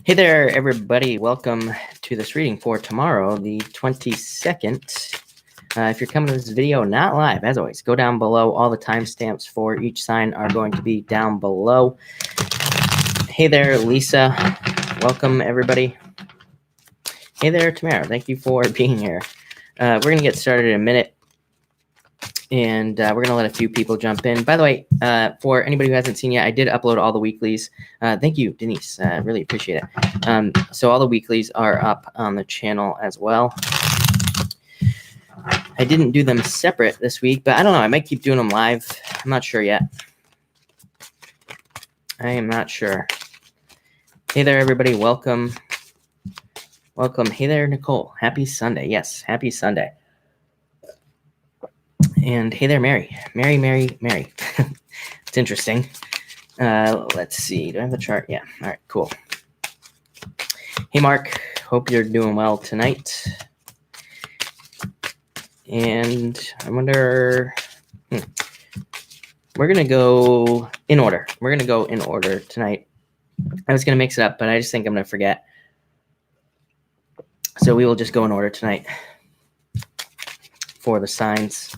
Hey there, everybody. Welcome to this reading for tomorrow, the 22nd. If you're coming to this video not live, as always, go down below. All the timestamps for each sign are going to be down below. Hey there, Lisa. Welcome, everybody. Hey there, Tamara. Thank you for being here. We're going to get started in a minute. And we're going to let a few people jump in. By the way, for anybody who hasn't seen yet, I did upload all the weeklies. Thank you, Denise. I really appreciate it. So all the weeklies are up on the channel as well. I didn't do them separate this week, but I don't know. I might keep doing them live. I'm not sure yet. I am not sure. Hey there, everybody. Welcome. Welcome. Hey there, Nicole. Happy Sunday. Yes, happy Sunday. And hey there, Mary. Mary. It's interesting. Let's see. Do I have the chart? Yeah. All right, cool. Hey, Mark. Hope you're doing well tonight. And I wonder... We're going to go in order. We're going to go in order tonight. I was going to mix it up, but I just think I'm going to forget. So we will just go in order tonight for the signs.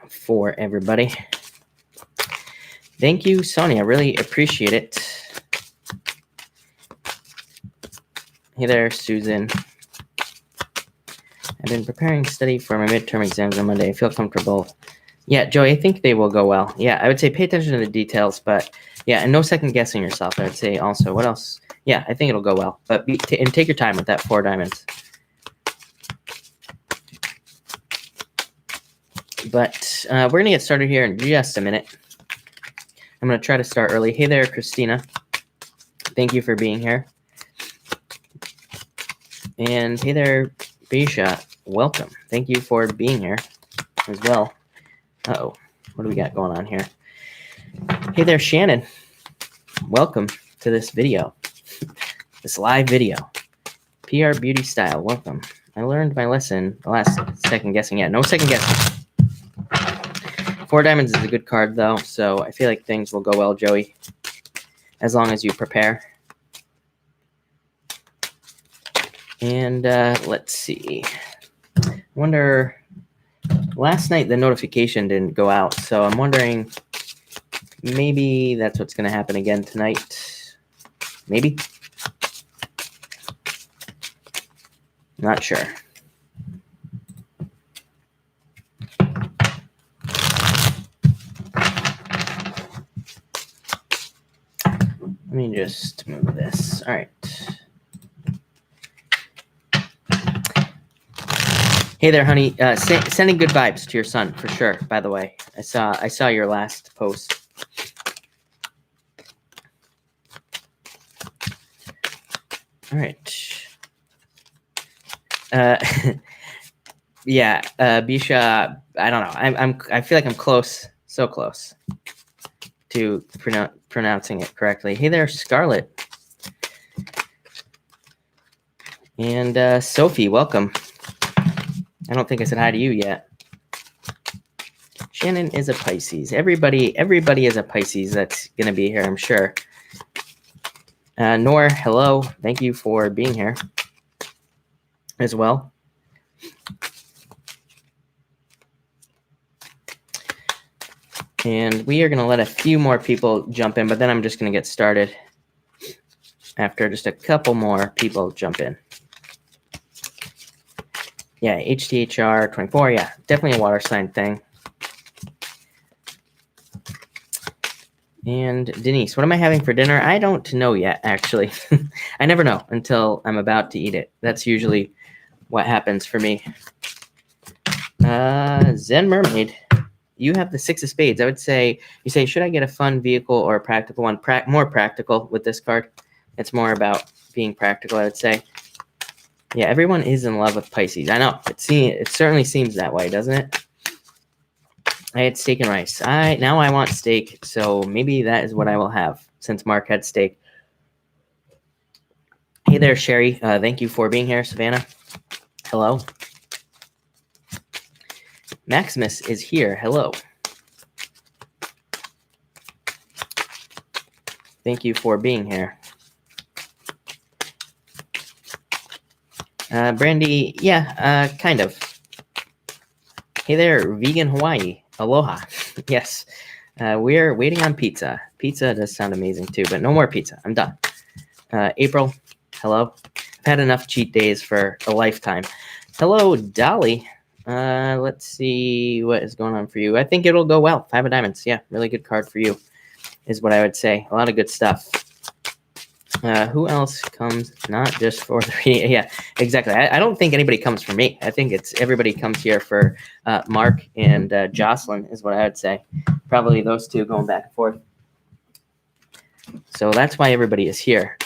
For everybody. Thank you, Sonia. Really appreciate it. Hey there, Susan. I've been preparing study for my midterm exams on Monday. I feel comfortable. Yeah, Joey, I think they will go well. Yeah, I would say pay attention to the details, but yeah, and no second guessing yourself. I would say also, what else? Yeah, I think it'll go well, but and take your time with that 4 diamonds. But we're going to get started here in just a minute. I'm going to try to start early. Hey there, Christina. Thank you for being here. And hey there, Bisha. Welcome. Thank you for being here as well. Uh-oh. What do we got going on here? Hey there, Shannon. Welcome to this video. This live video. PR Beauty Style. Welcome. I learned my lesson. The last second guessing. Yeah, no second guessing. 4 diamonds is a good card, though, so I feel like things will go well, Joey, as long as you prepare. And let's see. I wonder, last night the notification didn't go out, so I'm wondering maybe that's what's going to happen again tonight. Maybe. Not sure. Let me just move this. All right. Hey there, honey. Sending good vibes to your son for sure. By the way, I saw your last post. All right. Yeah, Bisha. I don't know. I feel like I'm close. So close to pronouncing it correctly. Hey there, Scarlett. And Sophie, welcome. I don't think I said hi to you yet. Shannon is a Pisces. Everybody is a Pisces that's going to be here, I'm sure. Nor, hello. Thank you for being here as well. And we are going to let a few more people jump in, but then I'm just going to get started after just a couple more people jump in. Yeah, HTHR 24. Yeah, definitely a water sign thing. And Denise, what am I having for dinner? I don't know yet, actually. I never know until I'm about to eat it. That's usually what happens for me. Zen Mermaid. You have the 6 of spades. I would say, you say, should I get a fun vehicle or a practical one? More practical with this card. It's more about being practical, I would say. Yeah, everyone is in love with Pisces. I know. It certainly seems that way, doesn't it? I had steak and rice. Now I want steak, so maybe that is what I will have since Mark had steak. Hey there, Sherry. Thank you for being here. Savannah. Hello. Maximus is here. Hello. Thank you for being here. Brandy, yeah, kind of. Hey there, vegan Hawaii. Aloha. Yes, we're waiting on pizza. Pizza does sound amazing too, but no more pizza. I'm done. April, hello. I've had enough cheat days for a lifetime. Hello, Dolly. Let's see what is going on for you. I think it'll go well. 5 of diamonds. Yeah, really good card for you is what I would say. A lot of good stuff. Who else comes? Not just for the reading. Yeah, exactly. I don't think anybody comes for me. I think it's everybody comes here for Mark and Jocelyn is what I would say. Probably those two going back and forth. So that's why everybody is here.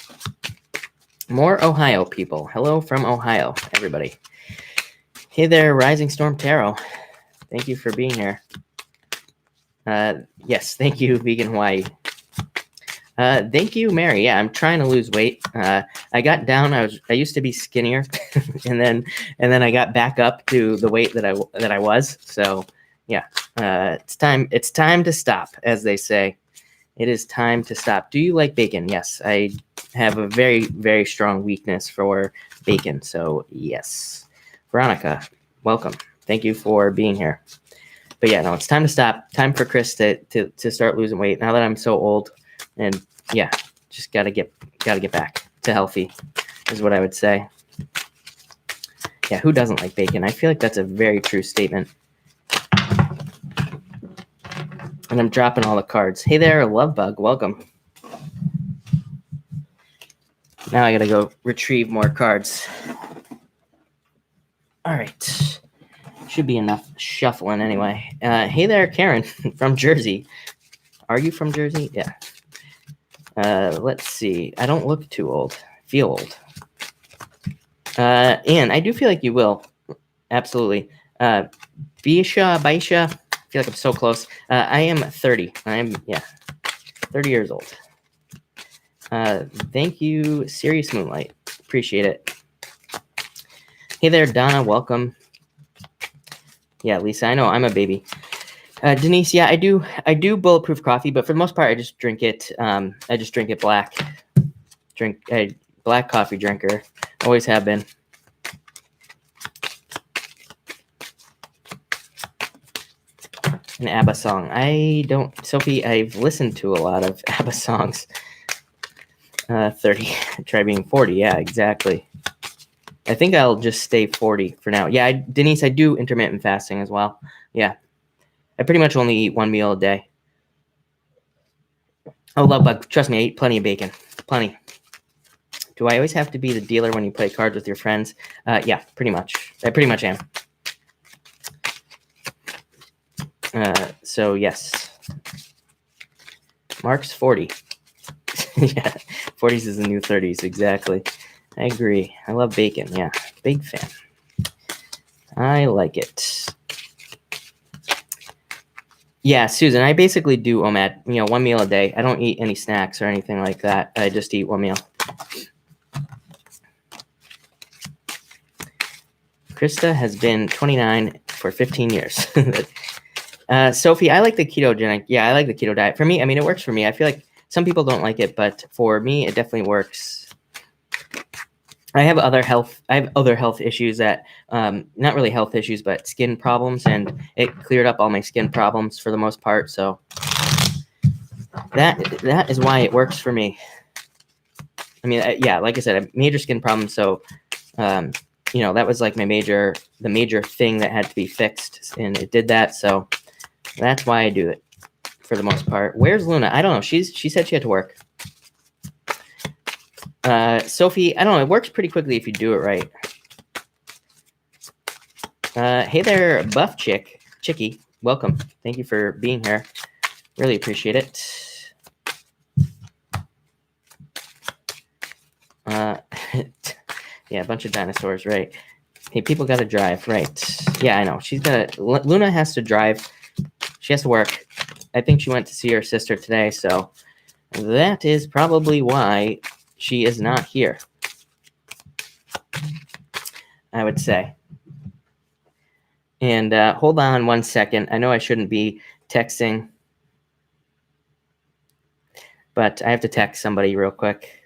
More Ohio people. Hello from Ohio, everybody. Hey there, Rising Storm Tarot. Thank you for being here. Yes, thank you, Vegan Hawaii. Thank you, Mary. Yeah, I'm trying to lose weight. I got down. I used to be skinnier, and then I got back up to the weight that I was. So yeah, it's time to stop, as they say. It is time to stop. Do you like bacon? Yes, I have a very, very strong weakness for bacon. So yes, Veronica, welcome. Thank you for being here. But yeah, no, it's time to stop. Time for Chris to start losing weight. Now that I'm so old. And yeah, just gotta get back to healthy is what I would say. Yeah, who doesn't like bacon? I feel like that's a very true statement. And I'm dropping all the cards. Hey there, Lovebug, welcome. Now I gotta go retrieve more cards. All right, should be enough shuffling anyway. Hey there, Karen from Jersey. Are you from Jersey? Yeah. Let's see. I don't look too old. Feel old. And I do feel like you will. Absolutely. Baisha. I feel like I'm so close. I am 30. I'm 30 years old. Thank you, Serious Moonlight. Appreciate it. Hey there, Donna. Welcome. Yeah, Lisa. I know I'm a baby. Denise, yeah, I do bulletproof coffee, but for the most part, I just drink it. I just drink it black. Black coffee drinker. Always have been. An ABBA song. I don't, Sophie. I've listened to a lot of ABBA songs. 30. Try being 40. Yeah, exactly. I think I'll just stay 40 for now. Yeah, Denise, I do intermittent fasting as well. Yeah. I pretty much only eat one meal a day. Oh, Lovebug, trust me, I eat plenty of bacon. Plenty. Do I always have to be the dealer when you play cards with your friends? Yeah, pretty much. I pretty much am. So, yes. Mark's 40. Yeah, 40s is the new 30s, exactly. I agree. I love bacon, yeah. Big fan. I like it. Yeah, Susan, I basically do OMAD, one meal a day. I don't eat any snacks or anything like that. I just eat one meal. Krista has been 29 for 15 years. Sophie, I like the ketogenic. Yeah, I like the keto diet. For me, I mean, it works for me. I feel like some people don't like it, but for me, it definitely works. I have other health issues that, not really health issues, but skin problems, and it cleared up all my skin problems for the most part. So that is why it works for me. I mean, yeah, like I said, I have major skin problems. So, that was like the major thing that had to be fixed, and it did that. So that's why I do it for the most part. Where's Luna? I don't know. She said she had to work. Sophie, I don't know. It works pretty quickly if you do it right. Hey there, Buff Chickie. Welcome. Thank you for being here. Really appreciate it. Yeah, a bunch of dinosaurs, right? Hey, people got to drive, right? Yeah, I know. Luna has to drive. She has to work. I think she went to see her sister today, so that is probably why she is not here, I would say. And hold on one second. I know I shouldn't be texting, but I have to text somebody real quick.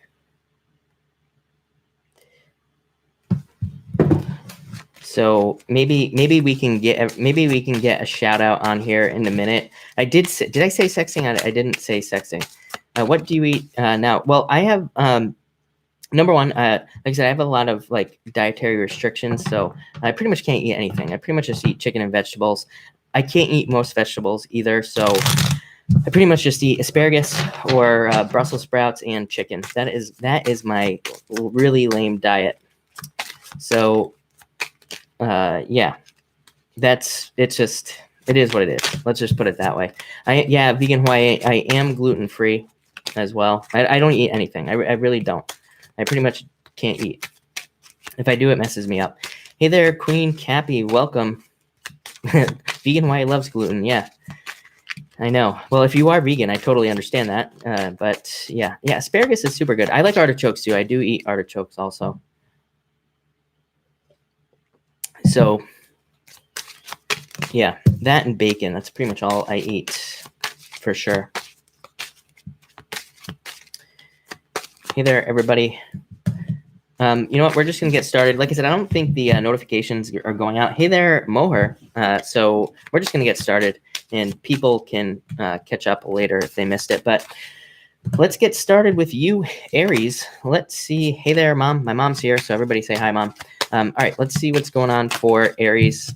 So maybe we can get a shout out on here in a minute. Did I say sexting? I didn't say sexting. What do you eat now? Well, I have number one, like I said, I have a lot of like dietary restrictions, so I pretty much can't eat anything. I pretty much just eat chicken and vegetables. I can't eat most vegetables either, so I pretty much just eat asparagus or Brussels sprouts and chicken. That is my really lame diet. So yeah, it is what it is. Let's just put it that way. Vegan Hawaii. I am gluten free as well. I don't eat anything. I really don't. I pretty much can't eat. If I do, it messes me up. Hey there, Queen Cappy. Welcome. Vegan Hawaii loves gluten. Yeah, I know. Well, if you are vegan, I totally understand that. But yeah, asparagus is super good. I like artichokes too. I do eat artichokes also. So yeah, that and bacon. That's pretty much all I eat for sure. Hey there, everybody. You know what? We're just going to get started. Like I said, I don't think the notifications are going out. Hey there, Moher. So we're just going to get started, and people can catch up later if they missed it. But let's get started with you, Aries. Let's see. Hey there, Mom. My mom's here, so everybody say hi, Mom. All right, let's see what's going on for Aries.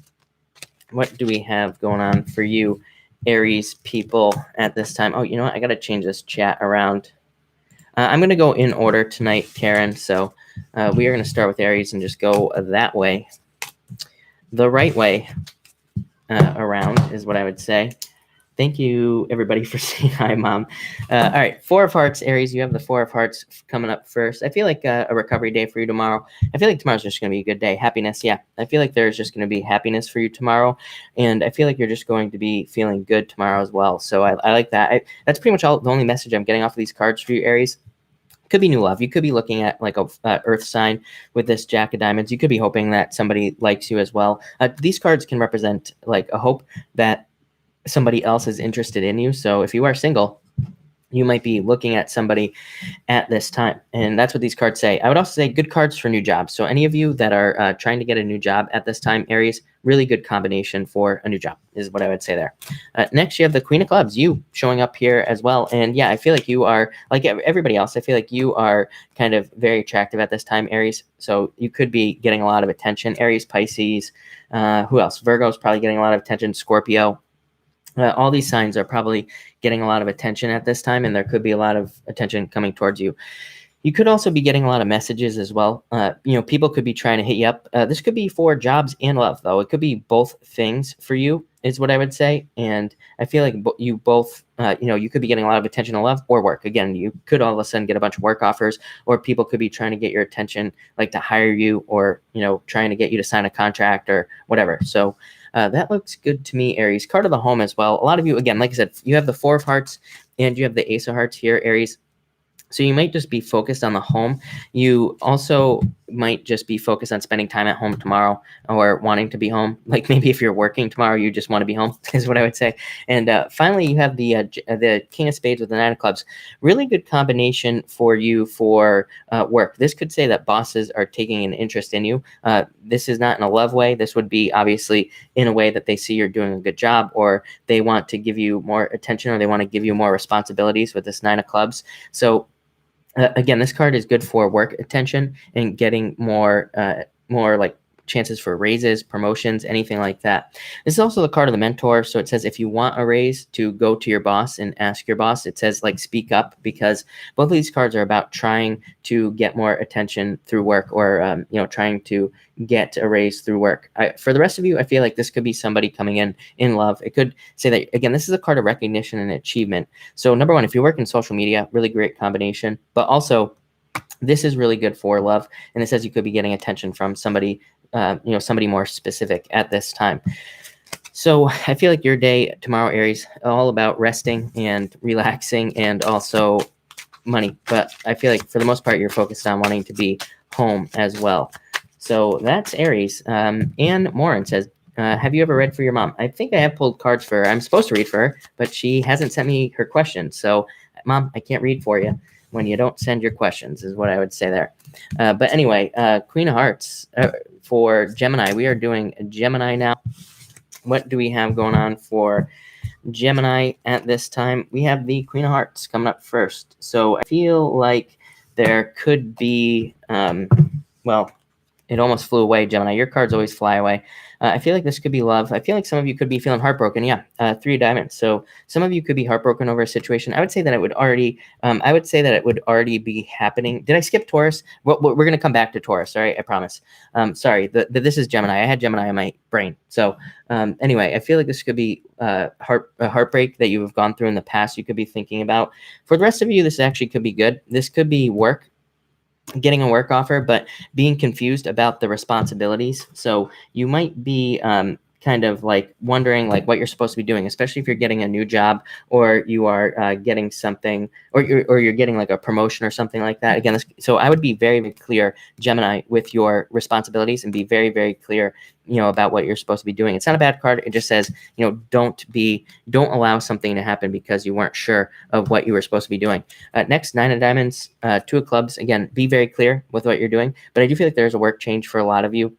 What do we have going on for you, Aries people, at this time? Oh, you know what? I got to change this chat around. I'm going to go in order tonight, Karen. So we are going to start with Aries and just go that way. The right way around is what I would say. Thank you, everybody, for saying hi, Mom. All right, Four of Hearts, Aries. You have the Four of Hearts coming up first. I feel like a recovery day for you tomorrow. I feel like tomorrow's just going to be a good day. Happiness, yeah. I feel like there's just going to be happiness for you tomorrow, and I feel like you're just going to be feeling good tomorrow as well. So I like that. That's pretty much the only message I'm getting off of these cards for you, Aries. Could be new love. You could be looking at like a earth sign with this Jack of Diamonds. You could be hoping that somebody likes you as well. These cards can represent like a hope that somebody else is interested in you. So if you are single, you might be looking at somebody at this time. And that's what these cards say. I would also say good cards for new jobs. So any of you that are trying to get a new job at this time, Aries, really good combination for a new job is what I would say there. Next, you have the Queen of Clubs, you showing up here as well. And yeah, I feel like you are, like everybody else, I feel like you are kind of very attractive at this time, Aries. So you could be getting a lot of attention. Aries, Pisces, who else? Virgo is probably getting a lot of attention. Scorpio. All these signs are probably getting a lot of attention at this time, and there could be a lot of attention coming towards you. You could also be getting a lot of messages as well. People could be trying to hit you up. This could be for jobs and love, though. It could be both things for you, is what I would say. And I feel like you both, you could be getting a lot of attention on love or work. Again, you could all of a sudden get a bunch of work offers, or people could be trying to get your attention, like to hire you, or, trying to get you to sign a contract or whatever. So that looks good to me, Aries. Card of the home as well. A lot of you, again, like I said, you have the Four of Hearts and you have the Ace of Hearts here, Aries. So you might just be focused on the home. You also might just be focused on spending time at home tomorrow, or wanting to be home. Like maybe if you're working tomorrow, you just want to be home is what I would say. And finally, you have the King of Spades with the Nine of Clubs. Really good combination for you for work. This could say that bosses are taking an interest in you. This is not in a love way. This would be obviously in a way that they see you're doing a good job, or they want to give you more attention, or they want to give you more responsibilities with this Nine of Clubs. So again, this card is good for work attention and getting more like chances for raises, promotions, anything like that. This is also the card of the mentor. So it says if you want a raise, to go to your boss and ask your boss. It says like speak up, because both of these cards are about trying to get more attention through work, or trying to get a raise through work. For the rest of you, I feel like this could be somebody coming in love. It could say that, again, this is a card of recognition and achievement. So number one, if you work in social media, really great combination, but also this is really good for love. And it says you could be getting attention from somebody, somebody more specific at this time. So I feel like your day tomorrow, Aries, all about resting and relaxing and also money. But I feel like for the most part, you're focused on wanting to be home as well. So that's Aries. Anne Morin says, have you ever read for your mom? I think I have pulled cards for her. I'm supposed to read for her, but she hasn't sent me her question. So, Mom, I can't read for you. when you don't send your questions is what I would say there. But anyway, Queen of Hearts for Gemini. We are doing Gemini now. What do we have going on for Gemini at this time? We have the Queen of Hearts coming up first. So I feel like there could be, well, it almost flew away, Gemini. Your cards always fly away. I feel like this could be love. I feel like some of you could be feeling heartbroken. Yeah, 3 of diamonds. So some of you could be heartbroken over a situation. I would say that it would already. I would say that it would already be happening. Did I skip Taurus? Well, we're gonna come back to Taurus. All right, I promise. Sorry. This is Gemini. I had Gemini on my brain. So anyway, I feel like this could be a heartbreak that you have gone through in the past. You could be thinking about. For the rest of you, this actually could be good. This could be work. Getting a work offer, but being confused about the responsibilities. So you might be kind of like wondering like what you're supposed to be doing, especially if you're getting a new job or you are getting something or you're getting like a promotion or something like that. Again, so I would be very, very clear, Gemini, with your responsibilities and be very, very clear, about what you're supposed to be doing. It's not a bad card. It just says, don't allow something to happen because you weren't sure of what you were supposed to be doing. Next, 9 of diamonds, 2 of clubs. Again, be very clear with what you're doing, but I do feel like there's a work change for a lot of you.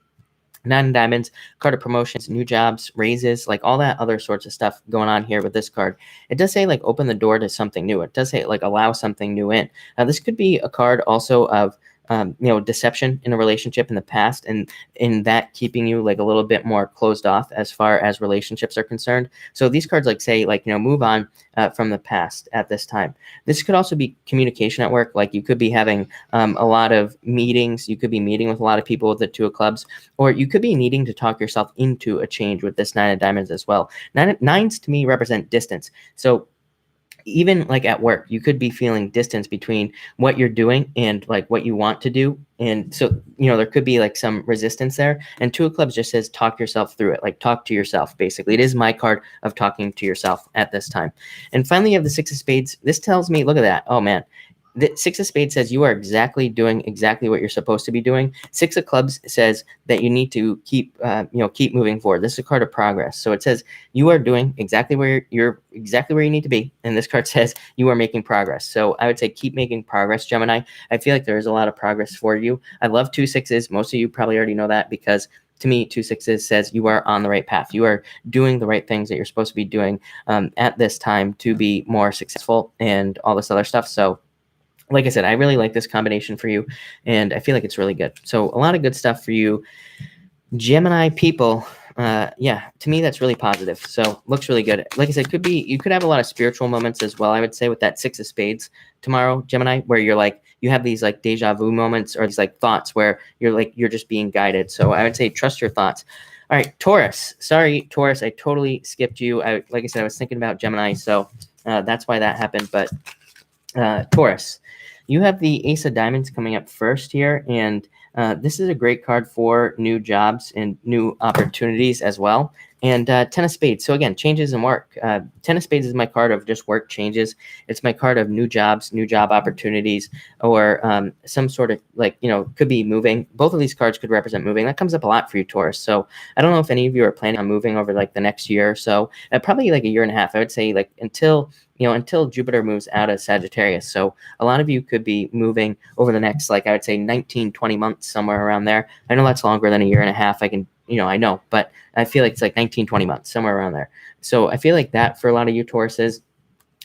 9 of diamonds, card of promotions, new jobs, raises, like all that other sorts of stuff going on here with this card. It does say like open the door to something new. It does say like allow something new in. This could be a card also of deception in a relationship in the past, and in that keeping you like a little bit more closed off as far as relationships are concerned. So these cards like say like, move on from the past at this time. This could also be communication at work. Like you could be having a lot of meetings. You could be meeting with a lot of people with the 2 of clubs, or you could be needing to talk yourself into a change with this 9 of diamonds as well. Nines to me represent distance. So even like at work, you could be feeling distance between what you're doing and like what you want to do. And so, there could be like some resistance there. And 2 of clubs just says talk yourself through it, like talk to yourself. Basically, it is my card of talking to yourself at this time. And finally, you have the 6 of spades. This tells me, look at that. Oh man. The 6 of spades says you are doing exactly what you're supposed to be doing. 6 of clubs says that you need to keep moving forward. This is a card of progress. So it says you are doing exactly where you're exactly where you need to be. And this card says you are making progress. So I would say keep making progress, Gemini. I feel like there is a lot of progress for you. I love 2 6s. Most of you probably already know that because to me, 2 6s says you are on the right path. You are doing the right things that you're supposed to be doing at this time to be more successful and all this other stuff. So like I said, I really like this combination for you, and I feel like it's really good. So a lot of good stuff for you, Gemini people. Yeah, to me, that's really positive. So looks really good. Like I said, you could have a lot of spiritual moments as well, I would say, with that 6 of spades tomorrow, Gemini, where you're like, you have these like deja vu moments or these like thoughts where you're just being guided. So I would say trust your thoughts. All right, Taurus. Sorry, Taurus, I totally skipped you. Like I said, I was thinking about Gemini, so that's why that happened. But Taurus, you have the Ace of Diamonds coming up first here, and this is a great card for new jobs and new opportunities as well. And 10 of Spades. So again, changes in work. 10 of Spades is my card of just work changes. It's my card of new jobs, new job opportunities, or some sort of like, could be moving. Both of these cards could represent moving. That comes up a lot for you, Taurus. So I don't know if any of you are planning on moving over like the next year or so. Probably like a year and a half. I would say like until Jupiter moves out of Sagittarius. So a lot of you could be moving over the next, like I would say 19, 20 months, somewhere around there. I know that's longer than a year and a half. I know, but I feel like it's like 19, 20 months, somewhere around there. So I feel like that for a lot of you Tauruses.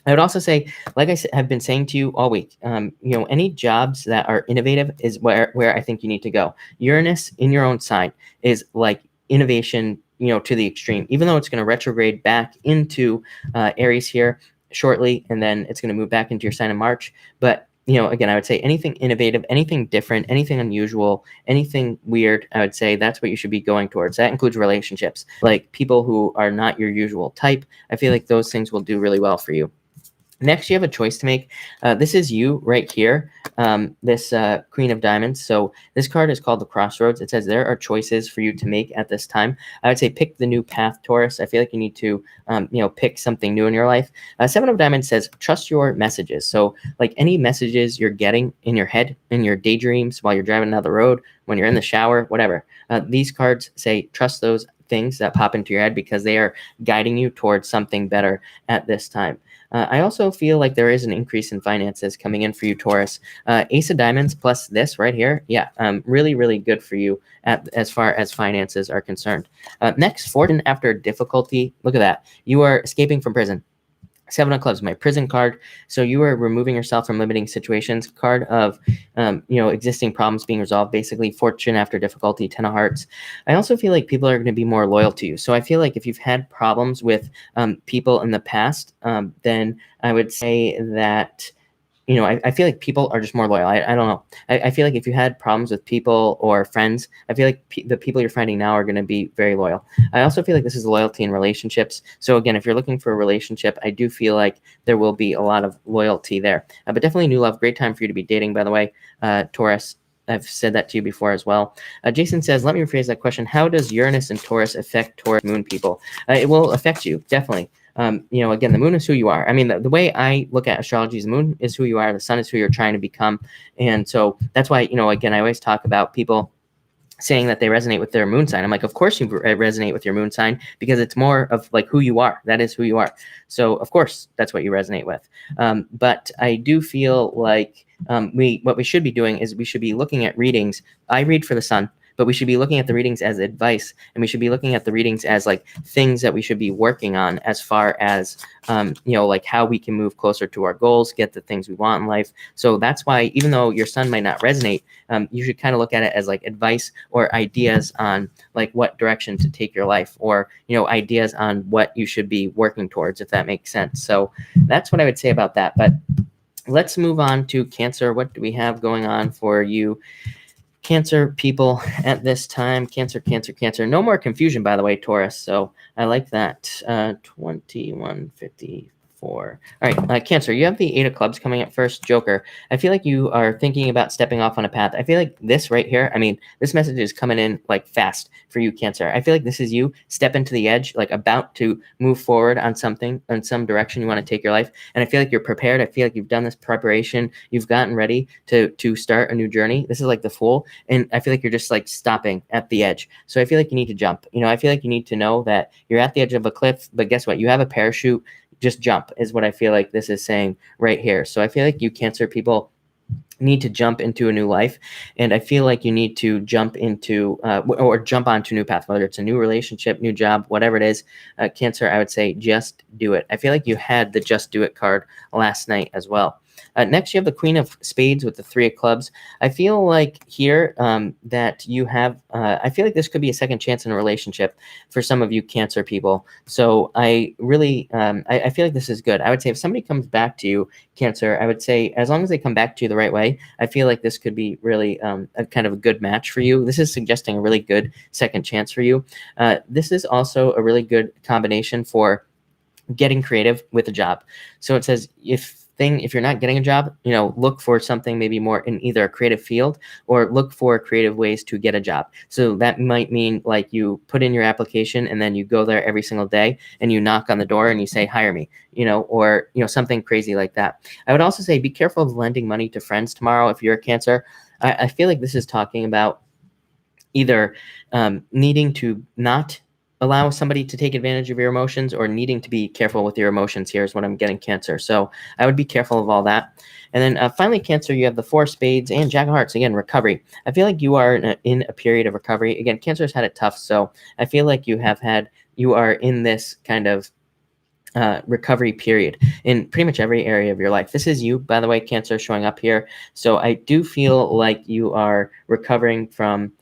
I would also say, like I have been saying to you all week, any jobs that are innovative is where I think you need to go. Uranus in your own sign is like innovation, to the extreme, even though it's going to retrograde back into Aries here shortly, and then it's going to move back into your sign in March. But again, I would say anything innovative, anything different, anything unusual, anything weird, I would say that's what you should be going towards. That includes relationships, like people who are not your usual type. I feel like those things will do really well for you. Next, you have a choice to make. This is you right here, this Queen of Diamonds. So this card is called the Crossroads. It says there are choices for you to make at this time. I would say pick the new path, Taurus. I feel like you need to, pick something new in your life. 7 of Diamonds says trust your messages. So like any messages you're getting in your head, in your daydreams, while you're driving down the road, when you're in the shower, whatever. These cards say trust those things that pop into your head because they are guiding you towards something better at this time. I also feel like there is an increase in finances coming in for you, Taurus. Ace of Diamonds plus this right here. Yeah, really, really good for you as far as finances are concerned. Next, Fortune after difficulty. Look at that. You are escaping from prison. Seven of Clubs, my prison card. So you are removing yourself from limiting situations. Card of, existing problems being resolved. Basically, Fortune after difficulty. 10 of Hearts. I also feel like people are going to be more loyal to you. So I feel like if you've had problems with people in the past, then I would say that I feel like people are just more loyal. I don't know. I feel like if you had problems with people or friends, I feel like the people you're finding now are going to be very loyal. I also feel like this is loyalty in relationships. So again, if you're looking for a relationship, I do feel like there will be a lot of loyalty there. But definitely new love. Great time for you to be dating, by the way, Taurus. I've said that to you before as well. Jason says, let me rephrase that question. How does Uranus and Taurus affect Taurus moon people? It will affect you, definitely. Again, the moon is who you are. I mean, the way I look at astrology is the moon is who you are. The sun is who you're trying to become. And so that's why, again, I always talk about people saying that they resonate with their moon sign. I'm like, of course you resonate with your moon sign because it's more of like who you are. That is who you are. So of course that's what you resonate with. But I do feel like what we should be doing is we should be looking at readings. I read for the sun, but we should be looking at the readings as advice, and we should be looking at the readings as like things that we should be working on as far as, like how we can move closer to our goals, get the things we want in life. So that's why, even though your sun might not resonate, you should kind of look at it as like advice or ideas on like what direction to take your life, or, ideas on what you should be working towards, if that makes sense. So that's what I would say about that. But let's move on to Cancer. What do we have going on for you, Cancer people, at this time? Cancer. No more confusion, by the way, Taurus. So I like that. 2154. All right, Cancer, you have the 8 of Clubs coming up first. Joker, I feel like you are thinking about stepping off on a path. I feel like this right here, this message is coming in like fast for you, Cancer. I feel like this is you stepping to the edge, like about to move forward on something, on some direction you want to take your life. And I feel like you're prepared. I feel like you've done this preparation. You've gotten ready to start a new journey. This is like the Fool. And I feel like you're just like stopping at the edge. So I feel like you need to jump. I feel like you need to know that you're at the edge of a cliff, but guess what? You have a parachute. Just jump is what I feel like this is saying right here. So I feel like you Cancer people need to jump into a new life, and I feel like you need to jump into or jump onto a new path, whether it's a new relationship, new job, whatever it is. Cancer, I would say just do it. I feel like you had the just do it card last night as well. Next, you have the Queen of Spades with the 3 of Clubs. I feel like here that you have, I feel like this could be a second chance in a relationship for some of you Cancer people. So I really, I feel like this is good. I would say if somebody comes back to you, Cancer, I would say as long as they come back to you the right way, I feel like this could be really a kind of a good match for you. This is suggesting a really good second chance for you. This is also a really good combination for getting creative with a job. So it says if you're not getting a job, look for something maybe more in either a creative field, or look for creative ways to get a job. So that might mean like you put in your application and then you go there every single day and you knock on the door and you say, hire me, or, something crazy like that. I would also say be careful of lending money to friends tomorrow if you're a Cancer. I feel like this is talking about either needing to not allow somebody to take advantage of your emotions, or needing to be careful with your emotions here is what I'm getting, Cancer. So I would be careful of all that. And then finally, Cancer, you have the 4 of Spades and Jack of Hearts. Again, recovery. I feel like you are in a period of recovery. Again, Cancer's had it tough. So I feel like you are in this kind of recovery period in pretty much every area of your life. This is you, by the way, Cancer, showing up here. So I do feel like you are recovering from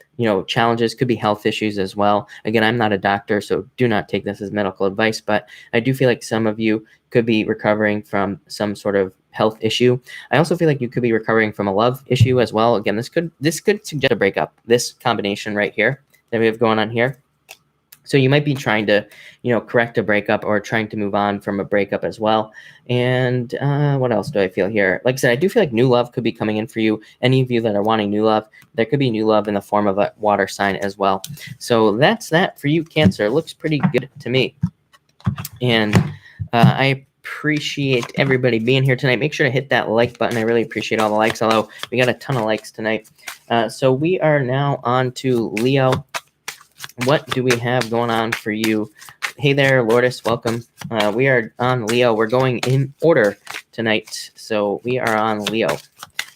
challenges, could be health issues as well. Again, I'm not a doctor, so do not take this as medical advice, but I do feel like some of you could be recovering from some sort of health issue. I also feel like you could be recovering from a love issue as well. Again, this could suggest a breakup, this combination right here that we have going on here. So you might be trying to, correct a breakup, or trying to move on from a breakup as well. And what else do I feel here? Like I said, I do feel like new love could be coming in for you. Any of you that are wanting new love, there could be new love in the form of a water sign as well. So that's that for you, Cancer. It looks pretty good to me. And I appreciate everybody being here tonight. Make sure to hit that like button. I really appreciate all the likes, although we got a ton of likes tonight. So we are now on to Leo. what do we have going on for you? Hey there, Lourdes, welcome. We are on Leo. We're going in order tonight. So we are on Leo.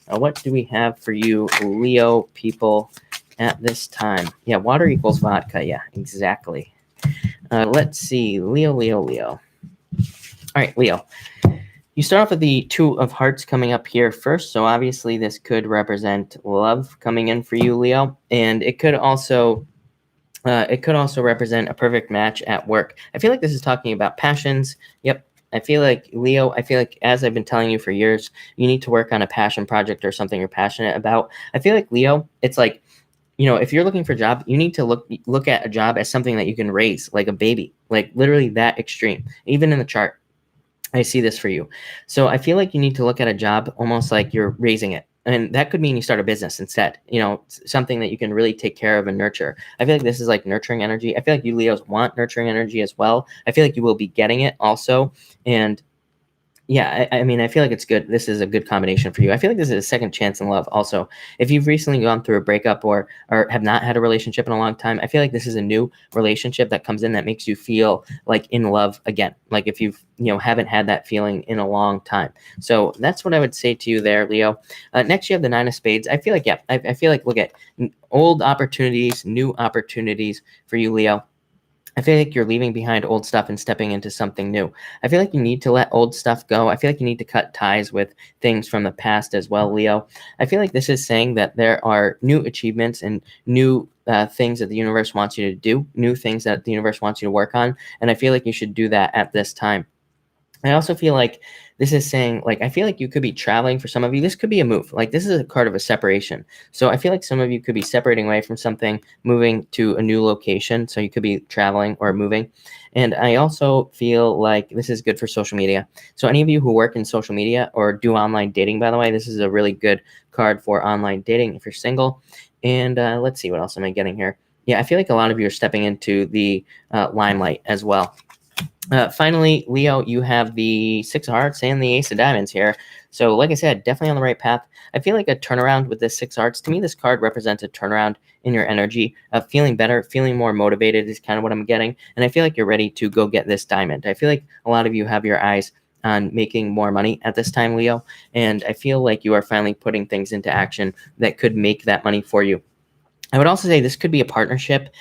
What do we have for you, Leo people, at this time? Yeah, water equals vodka. Yeah, exactly. Let's see. Leo. All right, Leo. You start off with the Two of Hearts coming up here first. So obviously this could represent love coming in for you, Leo. And it could also represent a perfect match at work. I feel like this is talking about passions. Yep. I feel like, Leo, as I've been telling you for years, you need to work on a passion project or something you're passionate about. I feel like, Leo, it's like, if you're looking for a job, you need to look at a job as something that you can raise, like a baby, like literally that extreme. Even in the chart, I see this for you. So I feel like you need to look at a job almost like you're raising it. And that could mean you start a business instead, something that you can really take care of and nurture. I feel like this is like nurturing energy. I feel like you Leos want nurturing energy as well. I feel like you will be getting it also. And yeah, I mean, I feel like it's good. This is a good combination for you. I feel like this is a second chance in love also. If you've recently gone through a breakup or have not had a relationship in a long time, I feel like this is a new relationship that comes in that makes you feel like in love again. Like if you've, haven't had that feeling in a long time. So that's what I would say to you there, Leo. Next, you have the Nine of Spades. I feel like, yeah, I feel like, look at old opportunities, new opportunities for you, Leo. I feel like you're leaving behind old stuff and stepping into something new. I feel like you need to let old stuff go. I feel like you need to cut ties with things from the past as well, Leo. I feel like this is saying that there are new achievements and new things that the universe wants you to do, new things that the universe wants you to work on. And I feel like you should do that at this time. I also feel like this is saying, like, I feel like you could be traveling for some of you. This could be a move. Like, this is a card of a separation. So I feel like some of you could be separating away from something, moving to a new location. So you could be traveling or moving. And I also feel like this is good for social media. So any of you who work in social media or do online dating, by the way, this is a really good card for online dating if you're single. And let's see, what else am I getting here? Yeah, I feel like a lot of you are stepping into the limelight as well. Finally, Leo, you have the Six of Hearts and the Ace of Diamonds here. So like I said, definitely on the right path. I feel like a turnaround with this Six of Hearts. To me, this card represents a turnaround in your energy. Feeling better, feeling more motivated is kind of what I'm getting. And I feel like you're ready to go get this diamond. I feel like a lot of you have your eyes on making more money at this time, Leo. And I feel like you are finally putting things into action that could make that money for you. I would also say this could be a partnership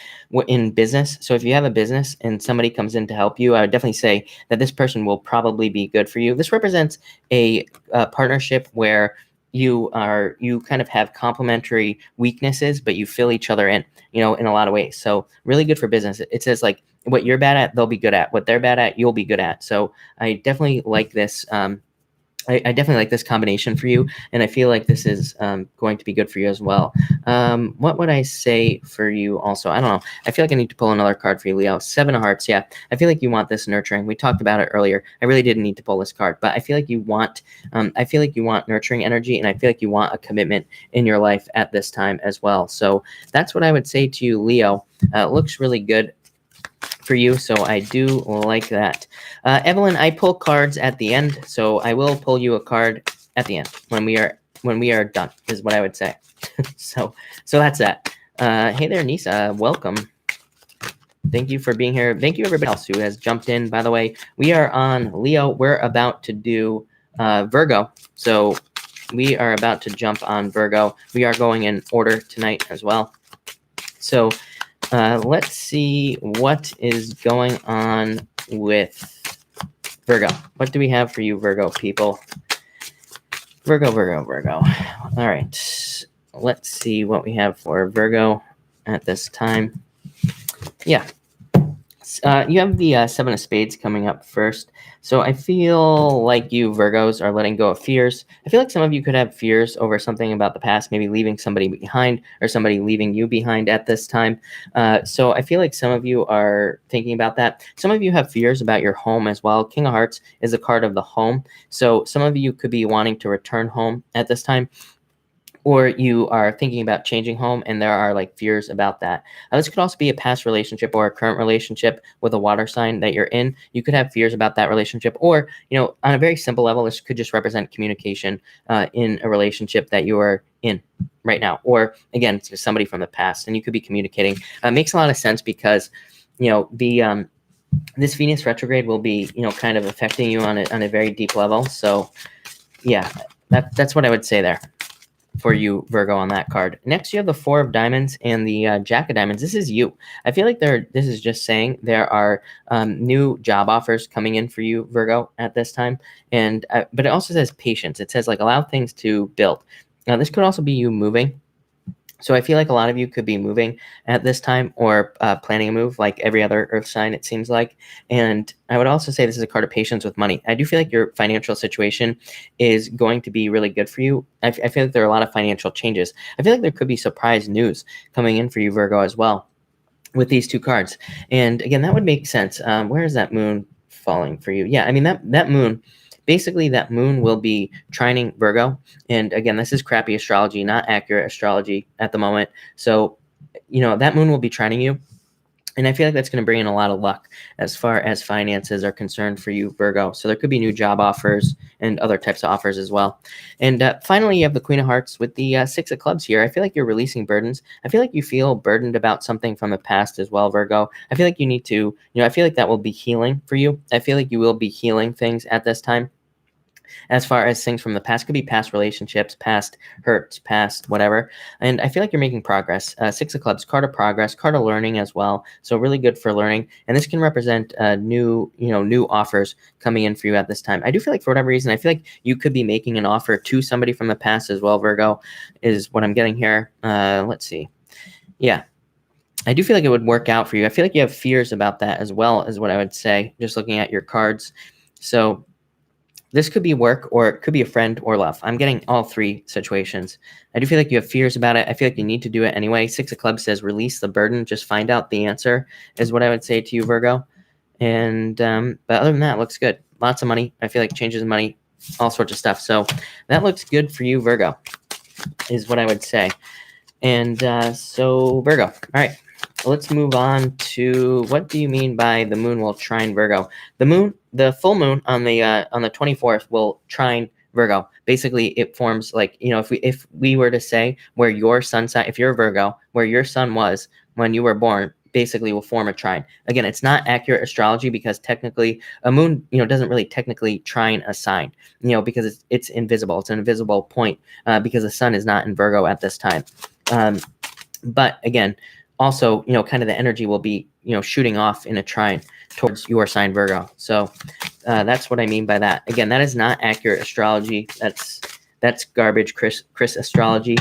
in business. So if you have a business and somebody comes in to help you, I would definitely say that this person will probably be good for you. This represents a partnership where you kind of have complementary weaknesses, but you fill each other in a lot of ways. So really good for business. It says like what you're bad at, they'll be good at. What they're bad at, you'll be good at. So I definitely like this. I definitely like this combination for you, and I feel like this is going to be good for you as well. What would I say for you also? I don't know. I feel like I need to pull another card for you, Leo. Seven of Hearts, yeah. I feel like you want this nurturing. We talked about it earlier. I really didn't need to pull this card, but I feel like you want nurturing energy, and I feel like you want a commitment in your life at this time as well. So that's what I would say to you, Leo. It looks really good for you, so I do like that. Evelyn, I pull cards at the end, so I will pull you a card at the end when we are done, is what I would say. so that's that. Hey there, Nisa, welcome. Thank you for being here. Thank you everybody else who has jumped in. By the way, we are on Leo. We're about to do Virgo, so we are about to jump on Virgo. We are going in order tonight as well. So let's see what is going on with Virgo. What do we have for you, Virgo people? Virgo. All right. Let's see what we have for Virgo at this time. Yeah. You have the Seven of Spades coming up first. So I feel like you Virgos are letting go of fears. I feel like some of you could have fears over something about the past, maybe leaving somebody behind or somebody leaving you behind at this time. So I feel like some of you are thinking about that. Some of you have fears about your home as well. King of Hearts is a card of the home. So some of you could be wanting to return home at this time. or you are thinking about changing home and there are like fears about that. This could also be a past relationship or a current relationship with a water sign that you're in. You could have fears about that relationship, or, on a very simple level, this could just represent communication in a relationship that you are in right now. Or again, it's just somebody from the past and you could be communicating. It makes a lot of sense because, this Venus retrograde will be, kind of affecting you on a very deep level. So yeah, that's what I would say there for you, Virgo, on that card. Next, you have the Four of Diamonds and the Jack of Diamonds. This is you. I feel like this is just saying there are new job offers coming in for you, Virgo, at this time. And but it also says patience. It says like allow things to build. Now, this could also be you moving. So I feel like a lot of you could be moving at this time or planning a move like every other earth sign, it seems like. And I would also say this is a card of patience with money. I do feel like your financial situation is going to be really good for you. I feel like there are a lot of financial changes. I feel like there could be surprise news coming in for you, Virgo, as well with these two cards. And again, that would make sense. Where is that moon falling for you? Yeah, I mean, that moon... Basically, that moon will be trining Virgo. And again, this is crappy astrology, not accurate astrology at the moment. So, that moon will be trining you. And I feel like that's going to bring in a lot of luck as far as finances are concerned for you, Virgo. So there could be new job offers and other types of offers as well. And finally, you have the Queen of Hearts with the Six of Clubs here. I feel like you're releasing burdens. I feel like you feel burdened about something from the past as well, Virgo. I feel like you need to, I feel like that will be healing for you. I feel like you will be healing things at this time. As far as things from the past, could be past relationships, past hurts, past whatever. And I feel like you're making progress. Six of Clubs, card of progress, card of learning as well. So really good for learning. And this can represent new offers coming in for you at this time. I do feel like for whatever reason, I feel like you could be making an offer to somebody from the past as well, Virgo, is what I'm getting here. Let's see. Yeah. I do feel like it would work out for you. I feel like you have fears about that as well, is what I would say, just looking at your cards. So this could be work, or it could be a friend or love. I'm getting all three situations. I do feel like you have fears about it. I feel like you need to do it anyway. Six of Clubs says release the burden. Just find out the answer is what I would say to you, Virgo. And but other than that, it looks good. Lots of money. I feel like changes in money, all sorts of stuff. So that looks good for you, Virgo, is what I would say. And so Virgo. All right. Let's move on to what do you mean by the moon will trine Virgo? The full moon on the 24th will trine Virgo. Basically, it forms like, if we were to say where your sun sign, if you're Virgo, where your sun was when you were born, basically will form a trine. Again, it's not accurate astrology because technically a moon, doesn't really technically trine a sign, because it's invisible. It's an invisible point because the sun is not in Virgo at this time. But again, also, kind of the energy will be, shooting off in a trine towards your sign, Virgo. So that's what I mean by that. Again, that is not accurate astrology. That's garbage, Chris astrology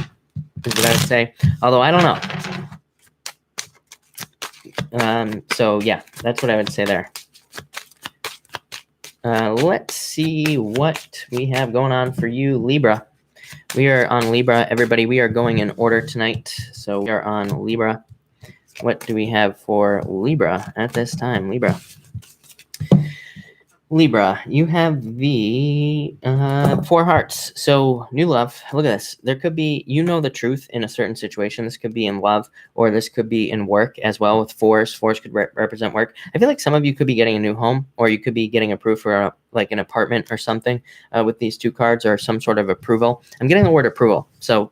is what I would say. Although I don't know. So yeah, that's what I would say there. Let's see what we have going on for you, Libra. We are on Libra, everybody. We are going in order tonight. So we are on Libra. What do we have for Libra at this time? Libra, you have the Four Hearts. So new love. Look at this. There could be, the truth in a certain situation. This could be in love, or this could be in work as well with fours. Fours could represent work. I feel like some of you could be getting a new home, or you could be getting approved for like an apartment or something with these two cards, or some sort of approval. I'm getting the word approval. So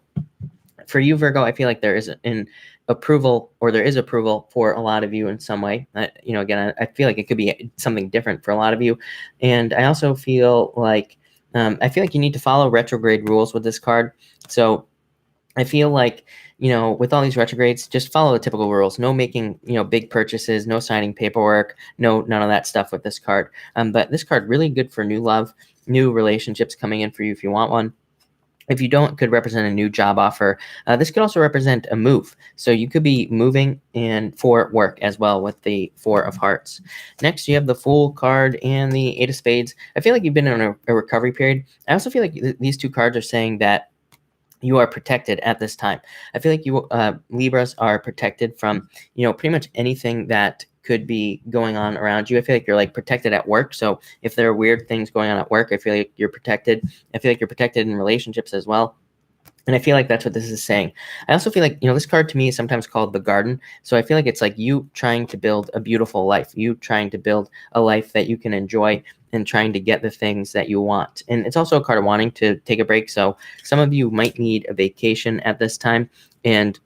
for you, Virgo, I feel like there is an approval, or there is approval for a lot of you in some way. Again, I feel like it could be something different for a lot of you. And I also feel like you need to follow retrograde rules with this card. So I feel like, with all these retrogrades, just follow the typical rules. No making, big purchases, no signing paperwork, none of that stuff with this card. But this card really good for new love, new relationships coming in for you if you want one. If you don't, it could represent a new job offer. This could also represent a move. So you could be moving and for work as well with the Four of Hearts. Next, you have the Fool card and the Eight of Spades. I feel like you've been in a recovery period. I also feel like these two cards are saying that you are protected at this time. I feel like you Libras are protected from, pretty much anything that could be going on around you. I feel like you're like protected at work. So if there are weird things going on at work, I feel like you're protected. I feel like you're protected in relationships as well. And I feel like that's what this is saying. I also feel like, this card to me is sometimes called the garden. So I feel like it's like you trying to build a beautiful life, you trying to build a life that you can enjoy and trying to get the things that you want. And it's also a card of wanting to take a break. So some of you might need a vacation at this time. And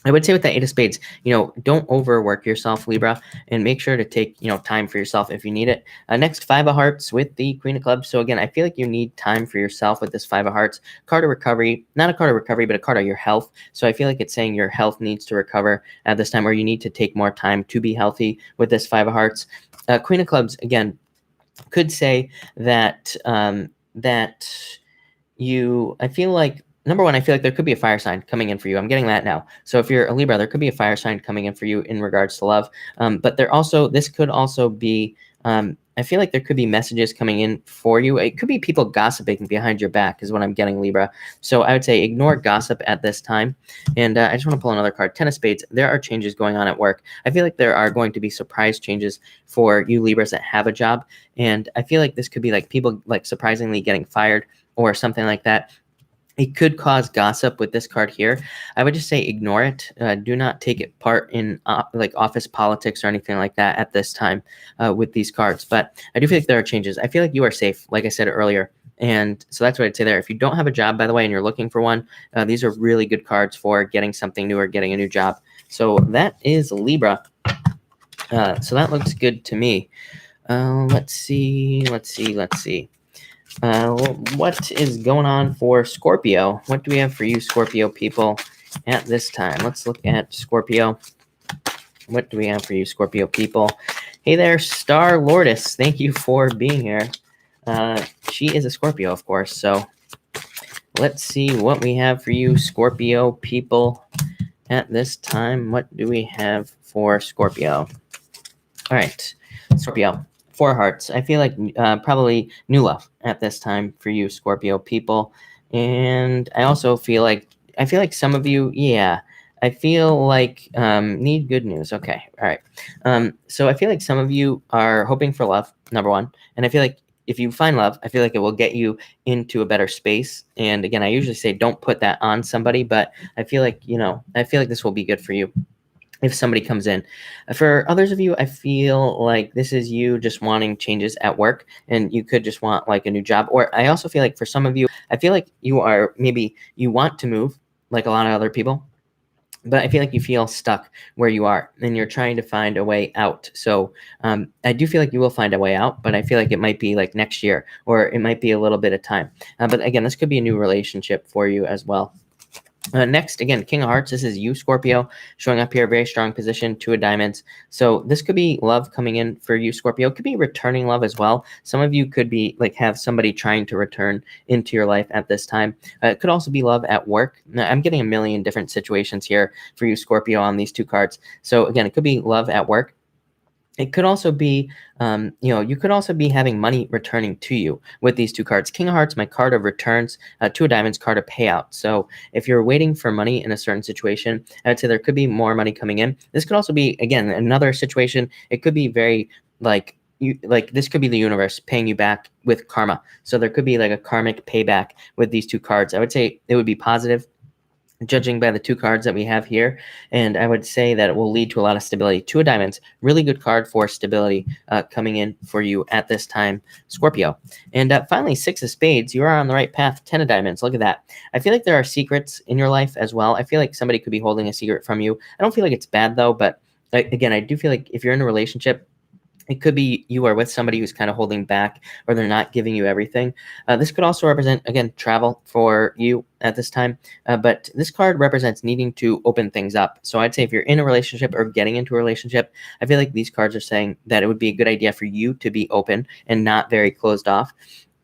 I would say with the Eight of Spades, don't overwork yourself, Libra, and make sure to take, time for yourself if you need it. Next, Five of Hearts with the Queen of Clubs. So again, I feel like you need time for yourself with this Five of Hearts. Card of recovery, not a card of recovery, but a card of your health. So I feel like it's saying your health needs to recover at this time, or you need to take more time to be healthy with this Five of Hearts. Queen of Clubs, again, could say that, I feel like, number one, I feel like there could be a fire sign coming in for you. I'm getting that now. So if you're a Libra, there could be a fire sign coming in for you in regards to love. But this could also be, I feel like there could be messages coming in for you. It could be people gossiping behind your back is what I'm getting, Libra. So I would say ignore gossip at this time. And I just want to pull another card. Ten of Spades. There are changes going on at work. I feel like there are going to be surprise changes for you Libras that have a job. And I feel like this could be like people like surprisingly getting fired or something like that. It could cause gossip with this card here. I would just say ignore it. Do not take it part in like office politics or anything like that at this time with these cards. But I do feel like there are changes. I feel like you are safe, like I said earlier. And so that's what I'd say there. If you don't have a job, by the way, and you're looking for one, these are really good cards for getting something new or getting a new job. So that is Libra. So that looks good to me. Let's see. What is going on for Scorpio? What do we have for you, Scorpio people, at this time? Let's look at Scorpio. What do we have for you, Scorpio people? Hey there, Star Lordess. Thank you for being here. She is a Scorpio, of course. So let's see what we have for you, Scorpio people, at this time. What do we have for Scorpio? All right, Scorpio. Four of Hearts. I feel like probably new love at this time for you, Scorpio people. And I also feel like some of you, I feel like need good news. Okay, all right. So I feel like some of you are hoping for love, number one. And I feel like if you find love, I feel like it will get you into a better space. And again, I usually say don't put that on somebody, but I feel like, this will be good for you if somebody comes in. For others of you, I feel like this is you just wanting changes at work, and you could just want like a new job. Or I also feel like for some of you, I feel like you want to move like a lot of other people, but I feel like you feel stuck where you are and you're trying to find a way out. So I do feel like you will find a way out, but I feel like it might be like next year, or it might be a little bit of time. But again, this could be a new relationship for you as well. Next, again, King of Hearts. This is you, Scorpio, showing up here. Very strong position, Two of Diamonds. So this could be love coming in for you, Scorpio. It could be returning love as well. Some of you could be like have somebody trying to return into your life at this time. It could also be love at work. Now, I'm getting a million different situations here for you, Scorpio, on these two cards. So again, it could be love at work. It could also be, you could also be having money returning to you with these two cards. King of Hearts, my card of returns, Two of Diamonds, card of payout. So if you're waiting for money in a certain situation, I would say there could be more money coming in. This could also be, again, another situation. It could be very this could be the universe paying you back with karma. So there could be like a karmic payback with these two cards. I would say it would be positive, judging by the two cards that we have here. And I would say that it will lead to a lot of stability. Two of Diamonds, really good card for stability coming in for you at this time, Scorpio. And finally, Six of Spades, you are on the right path. 10 of Diamonds, look at that. I feel like there are secrets in your life as well. I feel like somebody could be holding a secret from you. I don't feel like it's bad though, but again, I do feel like if you're in a relationship, it could be you are with somebody who's kind of holding back, or they're not giving you everything. This could also represent, again, travel for you at this time. But this card represents needing to open things up. So I'd say if you're in a relationship or getting into a relationship, I feel like these cards are saying that it would be a good idea for you to be open and not very closed off.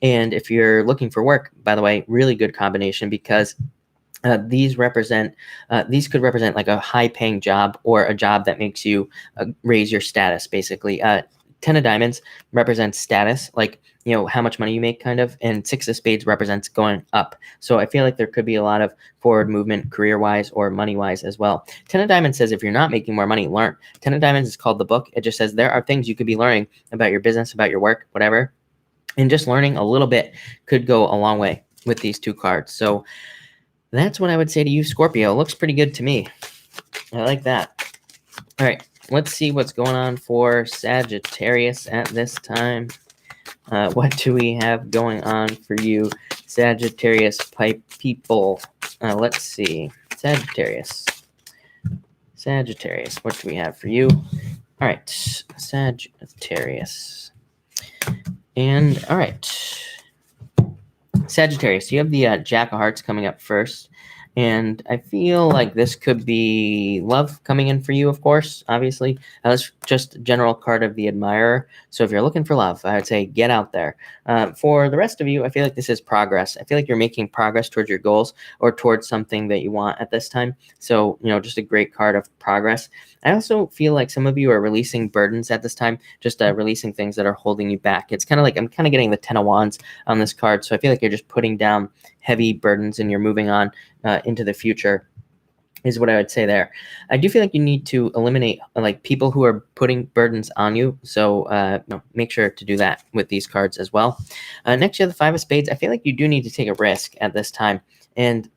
And if you're looking for work, by the way, really good combination, because these could represent like a high-paying job, or a job that makes you raise your status, basically. 10 of Diamonds represents status, like, how much money you make, kind of, and Six of Spades represents going up. So I feel like there could be a lot of forward movement career-wise or money-wise as well. 10 of Diamonds says if you're not making more money, learn. 10 of Diamonds is called the book. It just says there are things you could be learning about your business, about your work, whatever, and just learning a little bit could go a long way with these two cards. So that's what I would say to you, Scorpio. Looks pretty good to me. I like that. All right, let's see what's going on for Sagittarius at this time. What do we have going on for you, Sagittarius pipe people? Let's see. Sagittarius. Sagittarius, what do we have for you? All right, Sagittarius. And all right, Sagittarius, you have the Jack of Hearts coming up first. And I feel like this could be love coming in for you, of course, obviously. That's just a general card of the admirer. So if you're looking for love, I would say get out there. For the rest of you, I feel like this is progress. I feel like you're making progress towards your goals or towards something that you want at this time. So, just a great card of progress. I also feel like some of you are releasing burdens at this time, just releasing things that are holding you back. It's kind of like I'm kind of getting the 10 of Wands on this card. So I feel like you're just putting down heavy burdens and you're moving on into the future is what I would say there. I do feel like you need to eliminate like people who are putting burdens on you. So make sure to do that with these cards as well. Next, you have the Five of Spades. I feel like you do need to take a risk at this time. And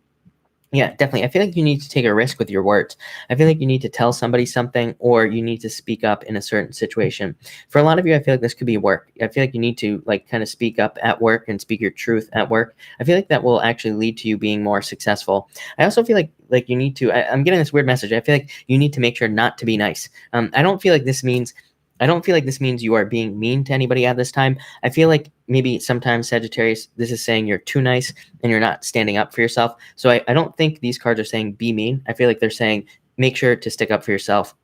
yeah, definitely. I feel like you need to take a risk with your words. I feel like you need to tell somebody something or you need to speak up in a certain situation. For a lot of you, I feel like this could be work. I feel like you need to like kind of speak up at work and speak your truth at work. I feel like that will actually lead to you being more successful. I also feel like you need to, I'm getting this weird message. I feel like you need to make sure not to be nice. I don't feel like this means you are being mean to anybody at this time. I feel like maybe sometimes Sagittarius, this is saying you're too nice and you're not standing up for yourself. So I don't think these cards are saying be mean. I feel like they're saying make sure to stick up for yourself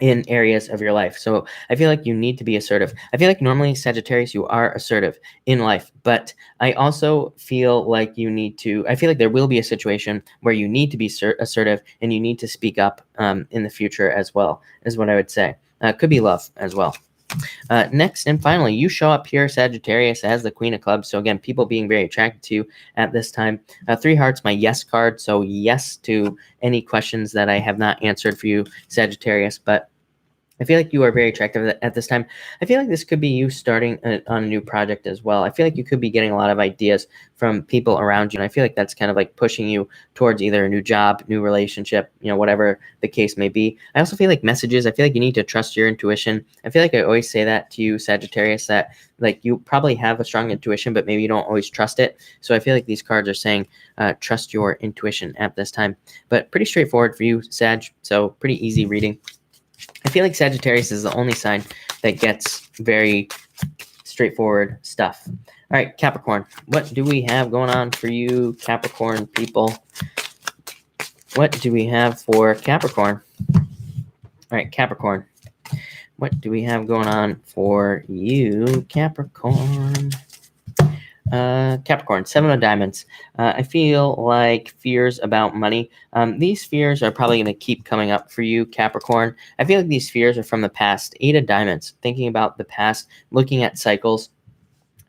in areas of your life. So I feel like you need to be assertive. I feel like normally Sagittarius, you are assertive in life, but I also feel like I feel like there will be a situation where you need to be assertive and you need to speak up in the future as well, is what I would say. Could be love as well. Next and finally, you show up here, Sagittarius, as the Queen of Clubs. So again, people being very attracted to you at this time. Three Hearts, my yes card. So yes to any questions that I have not answered for you, Sagittarius. But I feel like you are very attractive at this time. I feel like this could be you starting on a new project as well. I feel like you could be getting a lot of ideas from people around you. And I feel like that's kind of like pushing you towards either a new job, new relationship, whatever the case may be. I also feel like messages. I feel like you need to trust your intuition. I feel like I always say that to you, Sagittarius, that like you probably have a strong intuition, but maybe you don't always trust it. So I feel like these cards are saying trust your intuition at this time. But pretty straightforward for you, Sag. So pretty easy reading. I feel like Sagittarius is the only sign that gets very straightforward stuff. All right, Capricorn. What do we have going on for you, Capricorn people? What do we have for Capricorn? All right, Capricorn. What do we have going on for you, Capricorn? Capricorn, Seven of Diamonds. I feel like fears about money. These fears are probably going to keep coming up for you, Capricorn. I feel like these fears are from the past. Eight of Diamonds, thinking about the past, looking at cycles.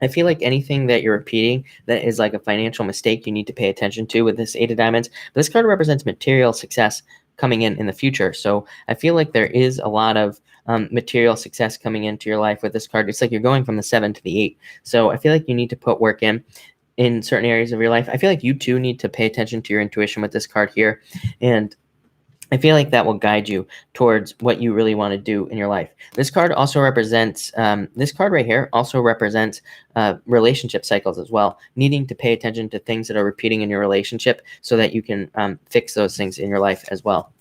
I feel like anything that you're repeating that is like a financial mistake, you need to pay attention to with this Eight of Diamonds. But this card represents material success coming in the future. So I feel like there is a lot of material success coming into your life with this card. It's like you're going from the 7 to the 8. So I feel like you need to put work in certain areas of your life. I feel like you too need to pay attention to your intuition with this card here. And I feel like that will guide you towards what you really want to do in your life. This card also represents, this card right here also represents relationship cycles as well, needing to pay attention to things that are repeating in your relationship so that you can fix those things in your life as well.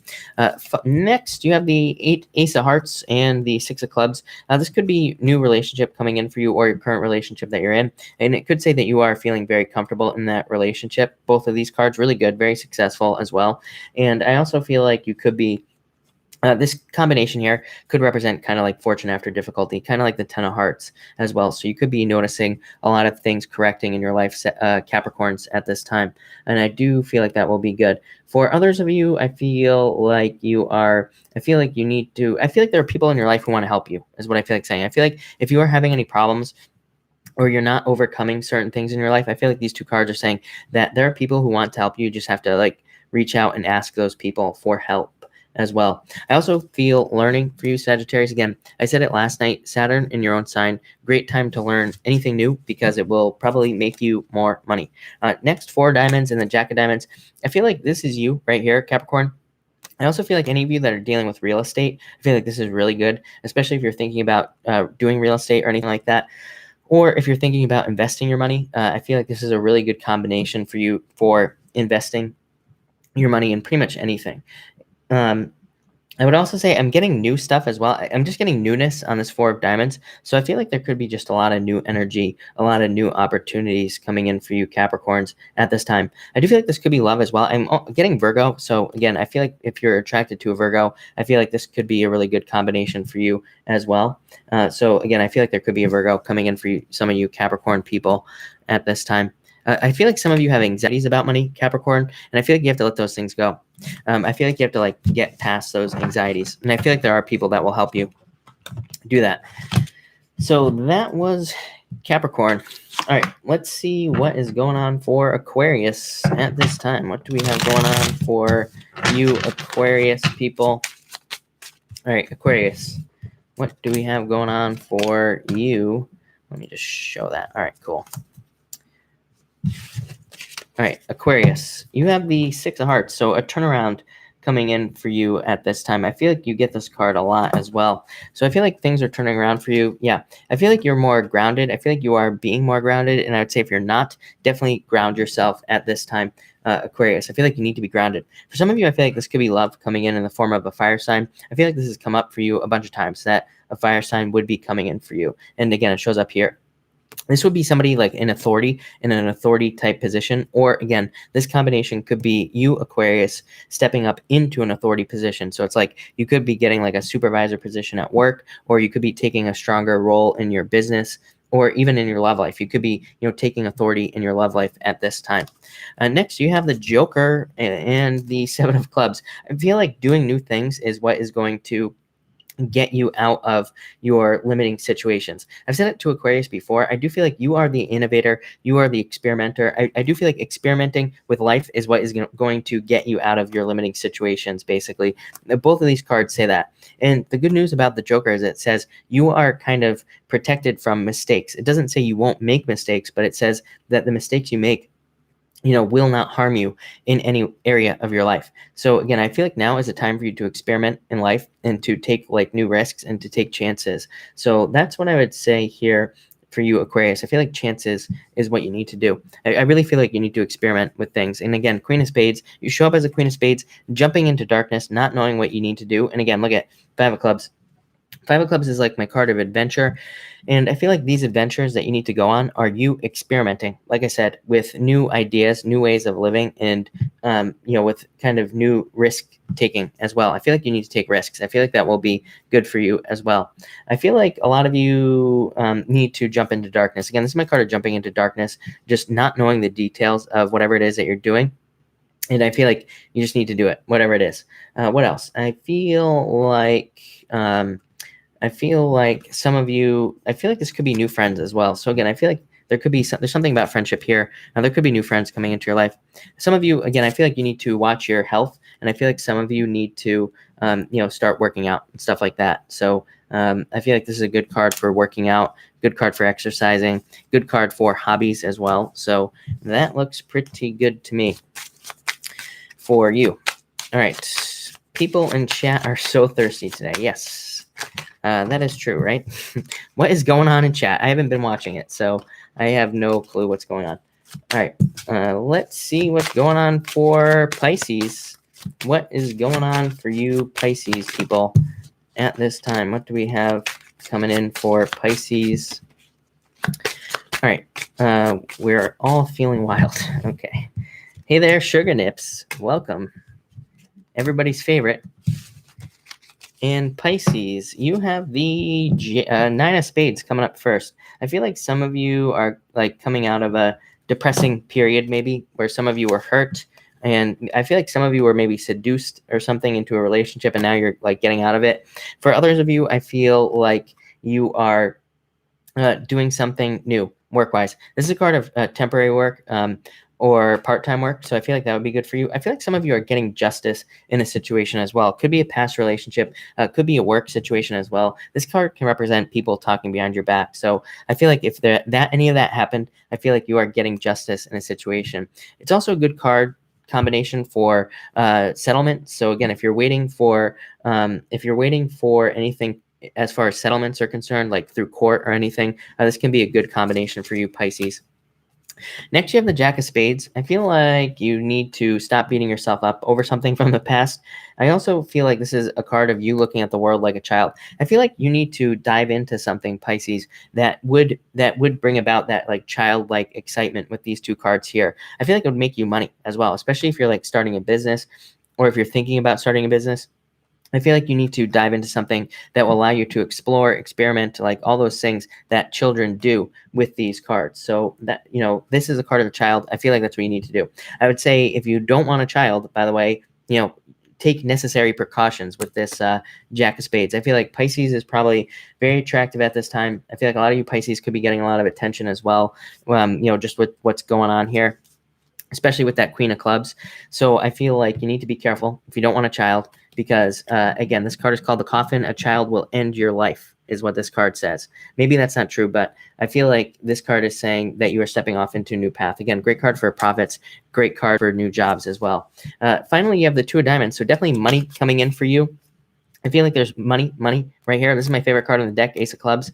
Next, you have the Ace of Hearts and the Six of Clubs. This could be new relationship coming in for you or your current relationship that you're in. And it could say that you are feeling very comfortable in that relationship. Both of these cards really good, very successful as well. And I also feel like you could be this combination here could represent kind of like fortune after difficulty, kind of like the Ten of Hearts as well. So you could be noticing a lot of things correcting in your life, Capricorns, at this time. And I do feel like that will be good. For others of you, I feel like there are people in your life who want to help you, is what I feel like saying. I feel like if you are having any problems or you're not overcoming certain things in your life, I feel like these two cards are saying that there are people who want to help you. You just have to like reach out and ask those people for help. as well. I also feel learning for you, Sagittarius. Again, I said it last night, Saturn in your own sign, great time to learn anything new because it will probably make you more money. Next, 4 diamonds and the Jack of diamonds. I feel like this is you right here, Capricorn. I also feel like any of you that are dealing with real estate, I feel like this is really good, especially if you're thinking about doing real estate or anything like that. Or if you're thinking about investing your money, I feel like this is a really good combination for you for investing your money in pretty much anything. I would also say I'm getting new stuff as well. I'm just getting newness on this 4 of diamonds. So I feel like there could be just a lot of new energy, a lot of new opportunities coming in for you Capricorns at this time. I do feel like this could be love as well. I'm getting Virgo. So again, I feel like if you're attracted to a Virgo, I feel like this could be a really good combination for you as well. So again, I feel like there could be a Virgo coming in for you, some of you Capricorn people at this time. I feel like some of you have anxieties about money, Capricorn, and I feel like you have to let those things go. I feel like you have to get past those anxieties, and I feel like there are people that will help you do that. So that was Capricorn. All right, let's see what is going on for Aquarius at this time. What do we have going on for you Aquarius people? All right, Aquarius, what do we have going on for you? Let me just show that. All right, cool. All right, Aquarius, you have the 6 of hearts, so a turnaround coming in for you at this time. I feel like you get this card a lot as well. So I feel like things are turning around for you. Yeah, I feel like you're more grounded. I feel like you are being more grounded, and I would say if you're not, definitely ground yourself at this time, Aquarius. I feel like you need to be grounded. For some of you, I feel like this could be love coming in the form of a fire sign. I feel like this has come up for you a bunch of times, that a fire sign would be coming in for you. And again, it shows up here. This would be somebody like in authority, in an authority type position, or again, this combination could be you Aquarius stepping up into an authority position. So it's like you could be getting like a supervisor position at work, or you could be taking a stronger role in your business, or even in your love life. You could be, taking authority in your love life at this time. Next, you have the Joker and the 7 of clubs. I feel like doing new things is what is going to get you out of your limiting situations. I've said it to Aquarius before. I do feel like you are the innovator. You are the experimenter. I do feel like experimenting with life is what is going to get you out of your limiting situations, basically. Both of these cards say that. And the good news about the Joker is it says you are kind of protected from mistakes. It doesn't say you won't make mistakes, but it says that the mistakes you make will not harm you in any area of your life. So again, I feel like now is a time for you to experiment in life and to take new risks and to take chances. So that's what I would say here for you, Aquarius. I feel like chances is what you need to do. I really feel like you need to experiment with things. And again, Queen of Spades, you show up as a Queen of Spades, jumping into darkness, not knowing what you need to do. And again, look at 5 of clubs. 5 of clubs is like my card of adventure. And I feel like these adventures that you need to go on are you experimenting, like I said, with new ideas, new ways of living, and, with kind of new risk taking as well. I feel like you need to take risks. I feel like that will be good for you as well. I feel like a lot of you need to jump into darkness. Again, this is my card of jumping into darkness, just not knowing the details of whatever it is that you're doing. And I feel like you just need to do it, whatever it is. What else? I feel like some of you, I feel like this could be new friends as well. So again, I feel like there could be there's something about friendship here. There could be new friends coming into your life. Some of you, again, I feel like you need to watch your health, and I feel like some of you need to, start working out and stuff like that. So I feel like this is a good card for working out, good card for exercising, good card for hobbies as well. So that looks pretty good to me for you. All right. People in chat are so thirsty today. Yes. That is true, right? What is going on in chat? I haven't been watching it, so I have no clue what's going on. All right, let's see what's going on for Pisces. What is going on for you Pisces people at this time? What do we have coming in for Pisces? All right, we're all feeling wild. Okay. Hey there, Sugar Nips. Welcome. Everybody's favorite. And Pisces, you have the 9 of Spades coming up first. I feel like some of you are coming out of a depressing period, maybe, where some of you were hurt. And I feel like some of you were maybe seduced or something into a relationship, and now you're getting out of it. For others of you, I feel like you are doing something new work-wise. This is a card of temporary work. or part-time work. So I feel like that would be good for you. I feel like some of you are getting justice in a situation as well. Could be a past relationship, could be a work situation as well. This card can represent people talking behind your back. So I feel like if any of that happened, I feel like you are getting justice in a situation. It's also a good card combination for settlement. So again, if you're waiting for anything as far as settlements are concerned, like through court or anything, this can be a good combination for you, Pisces. Next, you have the Jack of Spades. I feel like you need to stop beating yourself up over something from the past. I also feel like this is a card of you looking at the world like a child. I feel like you need to dive into something, Pisces, that would bring about that like childlike excitement with these two cards here. I feel like it would make you money as well, especially if you're like starting a business or if you're thinking about starting a business. I feel like you need to dive into something that will allow you to explore, experiment, like all those things that children do with these cards. So that, this is a card of a child. I feel like that's what you need to do. I would say if you don't want a child, by the way, take necessary precautions with this Jack of Spades. I feel like Pisces is probably very attractive at this time. I feel like a lot of you Pisces could be getting a lot of attention as well, just with what's going on here, especially with that Queen of Clubs. So I feel like you need to be careful if you don't want a child, because again, this card is called the Coffin. A child will end your life is what this card says. Maybe that's not true, but I feel like this card is saying that you are stepping off into a new path. Again, great card for profits, great card for new jobs as well. Finally, you have the Two of Diamonds. So definitely money coming in for you. I feel like there's money right here. This is my favorite card on the deck, Ace of Clubs.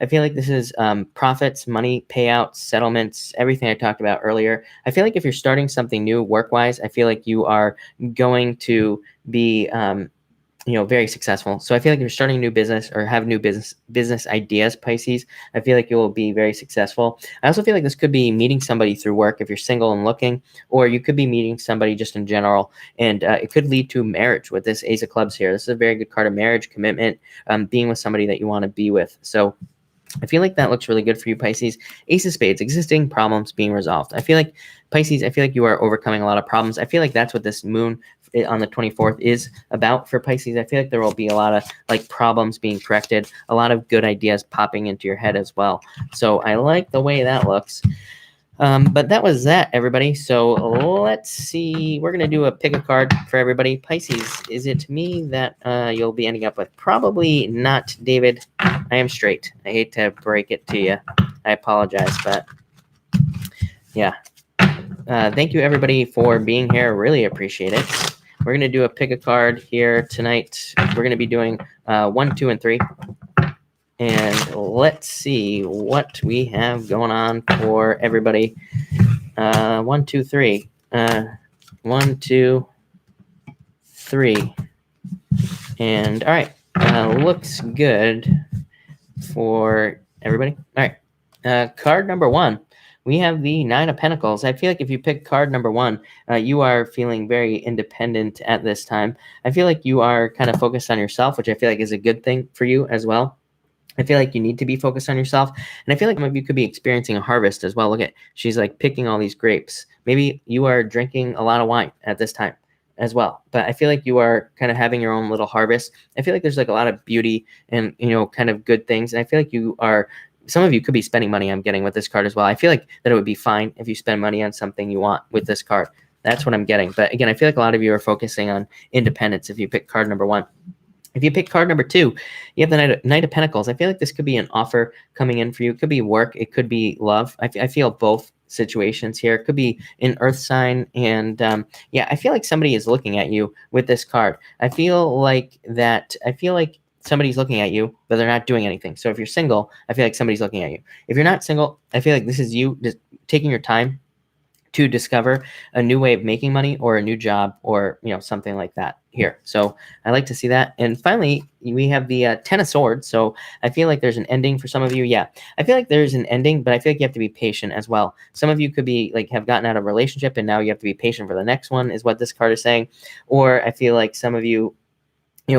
I feel like this is profits, money, payouts, settlements, everything I talked about earlier. I feel like if you're starting something new work-wise, I feel like you are going to be very successful. So I feel like if you're starting a new business or have new business ideas, Pisces, I feel like you will be very successful. I also feel like this could be meeting somebody through work if you're single and looking, or you could be meeting somebody just in general, and it could lead to marriage with this Ace of Clubs here. This is a very good card of marriage, commitment, being with somebody that you want to be with. So I feel like that looks really good for you, Pisces. Ace of Spades, existing problems being resolved. I feel like, Pisces, I feel like you are overcoming a lot of problems. I feel like that's what this moon on the 24th is about for Pisces. I feel like there will be a lot of like problems being corrected, a lot of good ideas popping into your head as well. So I like the way that looks. But that was that, everybody. So let's see. We're going to do a pick a card for everybody. Pisces, is it me that you'll be ending up with? Probably not, David. I am straight. I hate to break it to you. I apologize, but yeah. Thank you, everybody, for being here. Really appreciate it. We're going to do a pick a card here tonight. We're going to be doing 1, 2, and 3. And let's see what we have going on for everybody. 1, 2, 3. 1, 2, 3. And all right. Looks good for everybody. All right. Card number 1. We have the 9 of Pentacles. I feel like if you pick card number 1, you are feeling very independent at this time. I feel like you are kind of focused on yourself, which I feel like is a good thing for you as well. I feel like you need to be focused on yourself. And I feel like some of you could be experiencing a harvest as well. Look at, she's like picking all these grapes. Maybe you are drinking a lot of wine at this time as well. But I feel like you are kind of having your own little harvest. I feel like there's like a lot of beauty and, kind of good things. And I feel like you are, some of you could be spending money, I'm getting with this card as well. I feel like that it would be fine if you spend money on something you want with this card. That's what I'm getting. But again, I feel like a lot of you are focusing on independence if you pick card number 1. If you pick card number 2, you have the Knight of Pentacles. I feel like this could be an offer coming in for you. It could be work. It could be love. I feel both situations here. It could be an earth sign. And yeah, I feel like somebody is looking at you with this card. I feel like somebody's looking at you, but they're not doing anything. So if you're single, I feel like somebody's looking at you. If you're not single, I feel like this is you just taking your time to discover a new way of making money or a new job or, something like that here. So I like to see that. And finally, we have the 10 of Swords. So I feel like there's an ending for some of you. Yeah, I feel like there's an ending, but I feel like you have to be patient as well. Some of you could be like have gotten out of a relationship and now you have to be patient for the next one is what this card is saying. Or I feel like some of you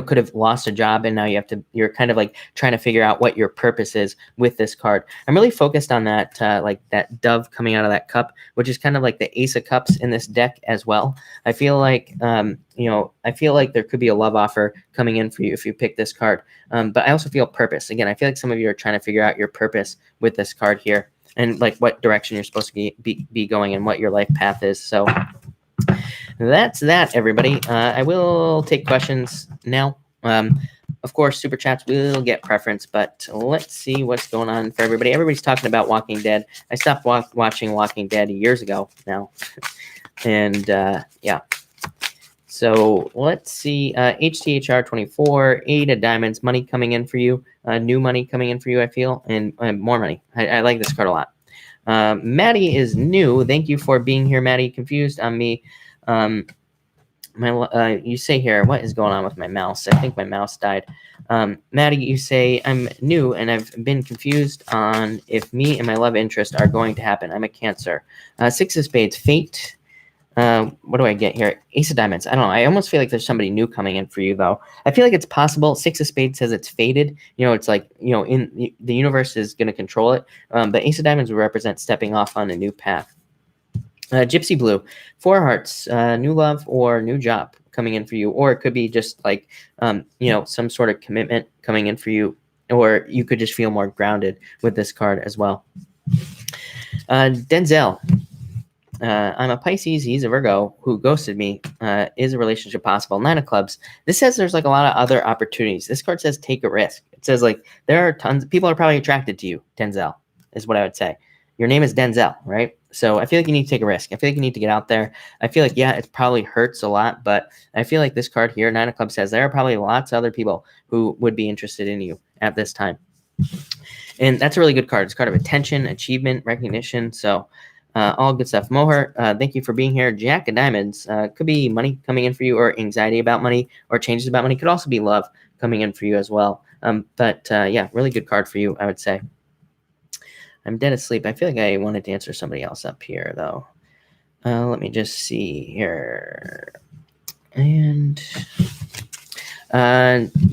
could have lost a job and now you're kind of like trying to figure out what your purpose is with this card. I'm really focused on that, like that dove coming out of that cup, which is kind of like the Ace of Cups in this deck as well. I feel like, I feel like there could be a love offer coming in for you if you pick this card. But I also feel purpose. Again, I feel like some of you are trying to figure out your purpose with this card here. and like what direction you're supposed to be going and what your life path is. So that's that, everybody. I will take questions now. Of course, super chats will get preference, but let's see what's going on for everybody. Everybody's talking about Walking Dead. I stopped watching Walking Dead years ago now. And yeah. So let's see. HTHR 24, 8 of diamonds, money coming in for you. New money coming in for you, I feel, and more money. I like this card a lot. Maddie is new. Thank you for being here, Maddie. Confused on me. You say here, what is going on with my mouse? I think my mouse died. Maddie, you say, I'm new and I've been confused on if me and my love interest are going to happen. I'm a Cancer. 6 of spades, fate. What do I get here? Ace of diamonds. I don't know. I almost feel like there's somebody new coming in for you, though. I feel like it's possible. 6 of spades says it's fated. You know, it's like, you know, in the universe is going to control it. But Ace of diamonds would represent stepping off on a new path. Gypsy blue, 4 hearts, new love or new job coming in for you. Or it could be just like, you know, some sort of commitment coming in for you. Or you could just feel more grounded with this card as well. Denzel. I'm a Pisces, he's a Virgo, who ghosted me. Is a relationship possible? 9 of clubs. This says there's like a lot of other opportunities. This card says take a risk. It says like there are tons of people are probably attracted to you, Denzel, is what I would say. Your name is Denzel, right? So I feel like you need to take a risk. I feel like you need to get out there. I feel like, yeah, it probably hurts a lot, but I feel like this card here, 9 of clubs, says there are probably lots of other people who would be interested in you at this time. And that's a really good card. It's a card of attention, achievement, recognition. So all good stuff. Moher, thank you for being here. Jack of diamonds. Could be money coming in for you, or anxiety about money, or changes about money. Could also be love coming in for you as well. But yeah, really good card for you, I would say. I'm dead asleep. I feel like I wanted to answer somebody else up here, though. Let me just see here. And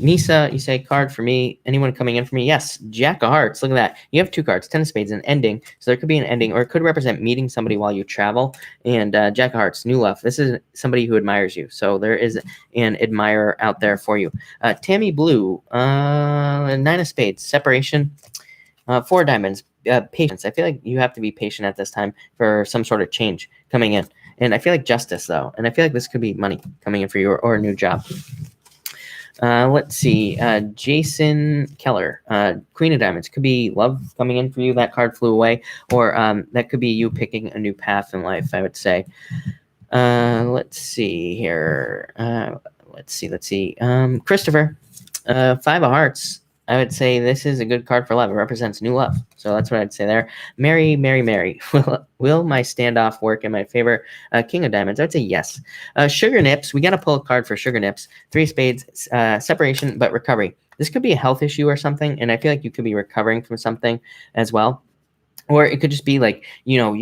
Nisa, you say card for me. Anyone coming in for me? Yes. Jack of hearts. Look at that. You have 2 cards, 10 of spades, and ending. So there could be an ending, or it could represent meeting somebody while you travel. And Jack of hearts, new love. This is somebody who admires you. So there is an admirer out there for you. Tammy blue, 9 of spades, separation, 4 diamonds. Patience. I feel like you have to be patient at this time for some sort of change coming in. And I feel like justice, though. And I feel like this could be money coming in for you, or a new job. Let's see. Jason Keller, Queen of diamonds. Could be love coming in for you. That card flew away. Or that could be you picking a new path in life, I would say. Let's see here. Let's see. Christopher, 5 of hearts. I would say this is a good card for love. It represents new love. So that's what I'd say there. Mary. Will my standoff work in my favor? King of diamonds. I would say yes. Sugar nips. We got to pull a card for sugar nips. 3 spades. Separation, but recovery. This could be a health issue or something. And I feel like you could be recovering from something as well. Or it could just be like, you know,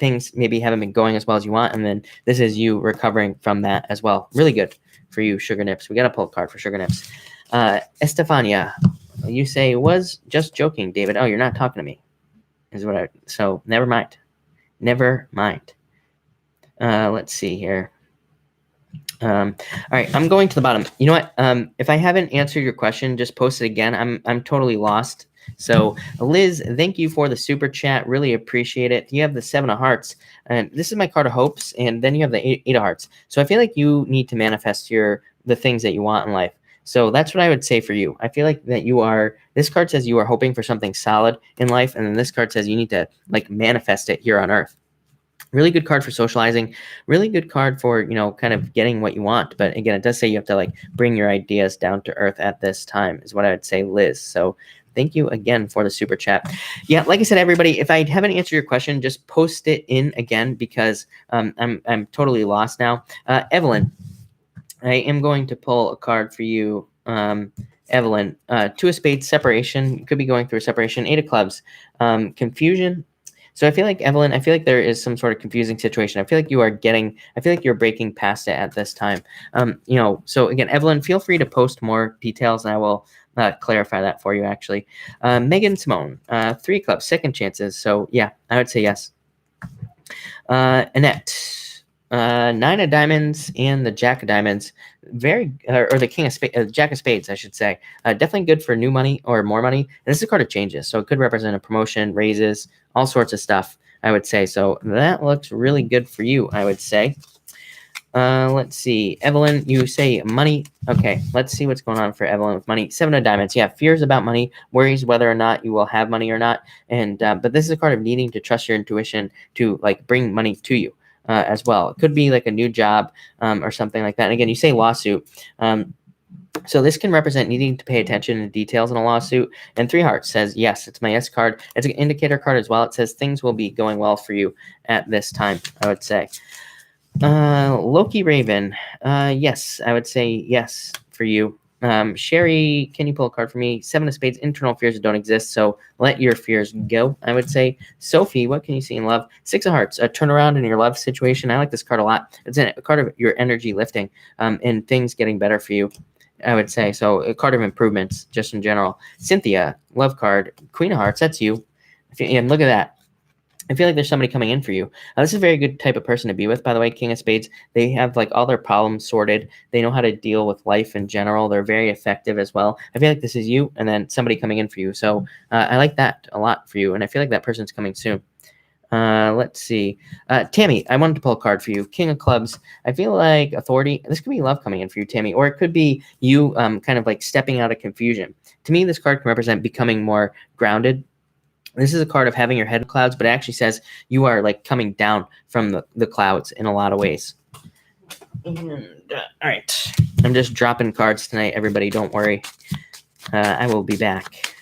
things maybe haven't been going as well as you want. And then this is you recovering from that as well. Really good for you, sugar nips. We got to pull a card for sugar nips. Estefania. You say, was just joking, David. Oh, you're not talking to me. So never mind. Let's see here. All right, I'm going to the bottom. You know what? If I haven't answered your question, just post it again. I'm totally lost. So Liz, thank you for the super chat. Really appreciate it. You have the 7 of hearts, and this is my card of hopes, and then you have the 8 of hearts. So I feel like you need to manifest the things that you want in life. So that's what I would say for you. I feel like that this card says you are hoping for something solid in life. And then this card says you need to like manifest it here on earth. Really good card for socializing. Really good card for, you know, kind of getting what you want. But again, it does say you have to like bring your ideas down to earth at this time is what I would say, Liz. So thank you again for the super chat. Yeah, like I said, everybody, if I haven't answered your question, just post it in again because I'm totally lost now. Evelyn. I am going to pull a card for you, Evelyn. 2 of spades, separation. You could be going through a separation. 8 of clubs, confusion. So I feel like, Evelyn, there is some sort of confusing situation. I feel like you're breaking past it at this time. You know, so again, Evelyn, feel free to post more details and I will clarify that for you, actually. Megan Simone, 3 clubs, second chances. So yeah, I would say yes. Annette. Nine of diamonds and the jack of diamonds, or the king of spades, jack of spades, I should say. Definitely good for new money or more money. And this is a card of changes, so it could represent a promotion, raises, all sorts of stuff, I would say. So that looks really good for you, I would say. Let's see. Evelyn, you say money. Okay, let's see what's going on for Evelyn with money. Seven of diamonds. Yeah, fears about money, worries whether or not you will have money or not. And but this is a card of needing to trust your intuition to like bring money to you as well. It could be like a new job or something like that. And again, you say lawsuit. So this can represent needing to pay attention to details in a lawsuit. And Three Hearts says, yes, it's my yes card. It's an indicator card as well. It says things will be going well for you at this time, I would say. Loki Raven. Yes, I would say yes for you. Sherry, can you pull a card for me? Seven of Spades, internal fears don't exist, so let your fears go, I would say. Sophie, what can you see in love? Six of Hearts, a turnaround in your love situation. I like this card a lot. It's a card of your energy lifting and things getting better for you, I would say. So a card of improvements just in general. Cynthia, love card. Queen of Hearts, that's you. And look at that. I feel like there's somebody coming in for you. This is a very good type of person to be with, by the way. King of Spades, they have like all their problems sorted. They know how to deal with life in general. They're very effective as well. I feel like this is you and then somebody coming in for you. So I like that a lot for you. And I feel like that person's coming soon. Let's see. Tammy, I wanted to pull a card for you. King of Clubs. I feel like authority. This could be love coming in for you, Tammy. Or it could be you kind of like stepping out of confusion. To me, this card can represent becoming more grounded. This is a card of having your head in clouds, but it actually says you are like coming down from the clouds in a lot of ways. And, all right. I'm just dropping cards tonight, everybody. Don't worry. I will be back.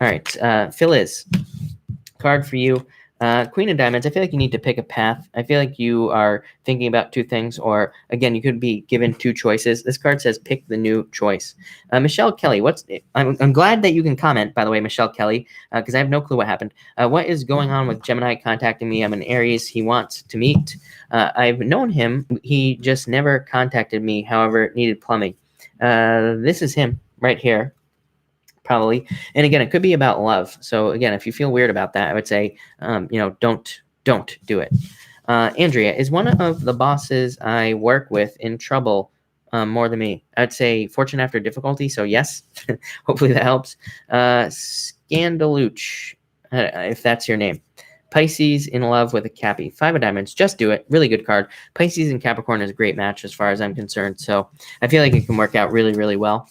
All right. Phyllis, card for you. Queen of Diamonds, I feel like you need to pick a path. I feel like you are thinking about two things, or again, you could be given two choices. This card says pick the new choice. Michelle Kelly, I'm glad that you can comment, by the way, Michelle Kelly, because I have no clue what happened. What is going on with Gemini contacting me? I'm an Aries. He wants to meet. I've known him. He just never contacted me, however, needed plumbing. This is him right here. Probably. And again, it could be about love. So again, if you feel weird about that, I would say, don't do it. Andrea, is one of the bosses I work with in trouble more than me? I'd say fortune after difficulty. So yes, hopefully that helps. Scandaluch, if that's your name. Pisces in love with a Cappy. Five of Diamonds. Just do it. Really good card. Pisces and Capricorn is a great match as far as I'm concerned. So I feel like it can work out really, really well.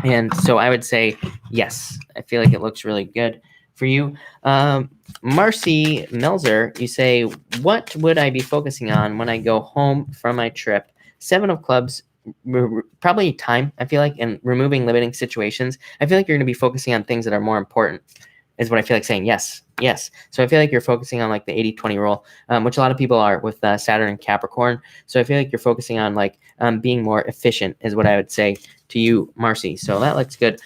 And so I would say, yes, I feel like it looks really good for you. Marcy Melzer, you say, what would I be focusing on when I go home from my trip? Seven of Clubs, probably time, I feel like, and removing limiting situations. I feel like you're going to be focusing on things that are more important, is what I feel like saying. Yes. So I feel like you're focusing on like the 80-20 rule, which a lot of people are with Saturn and Capricorn. So I feel like you're focusing on like being more efficient is what I would say to you, Marcy. So that looks good.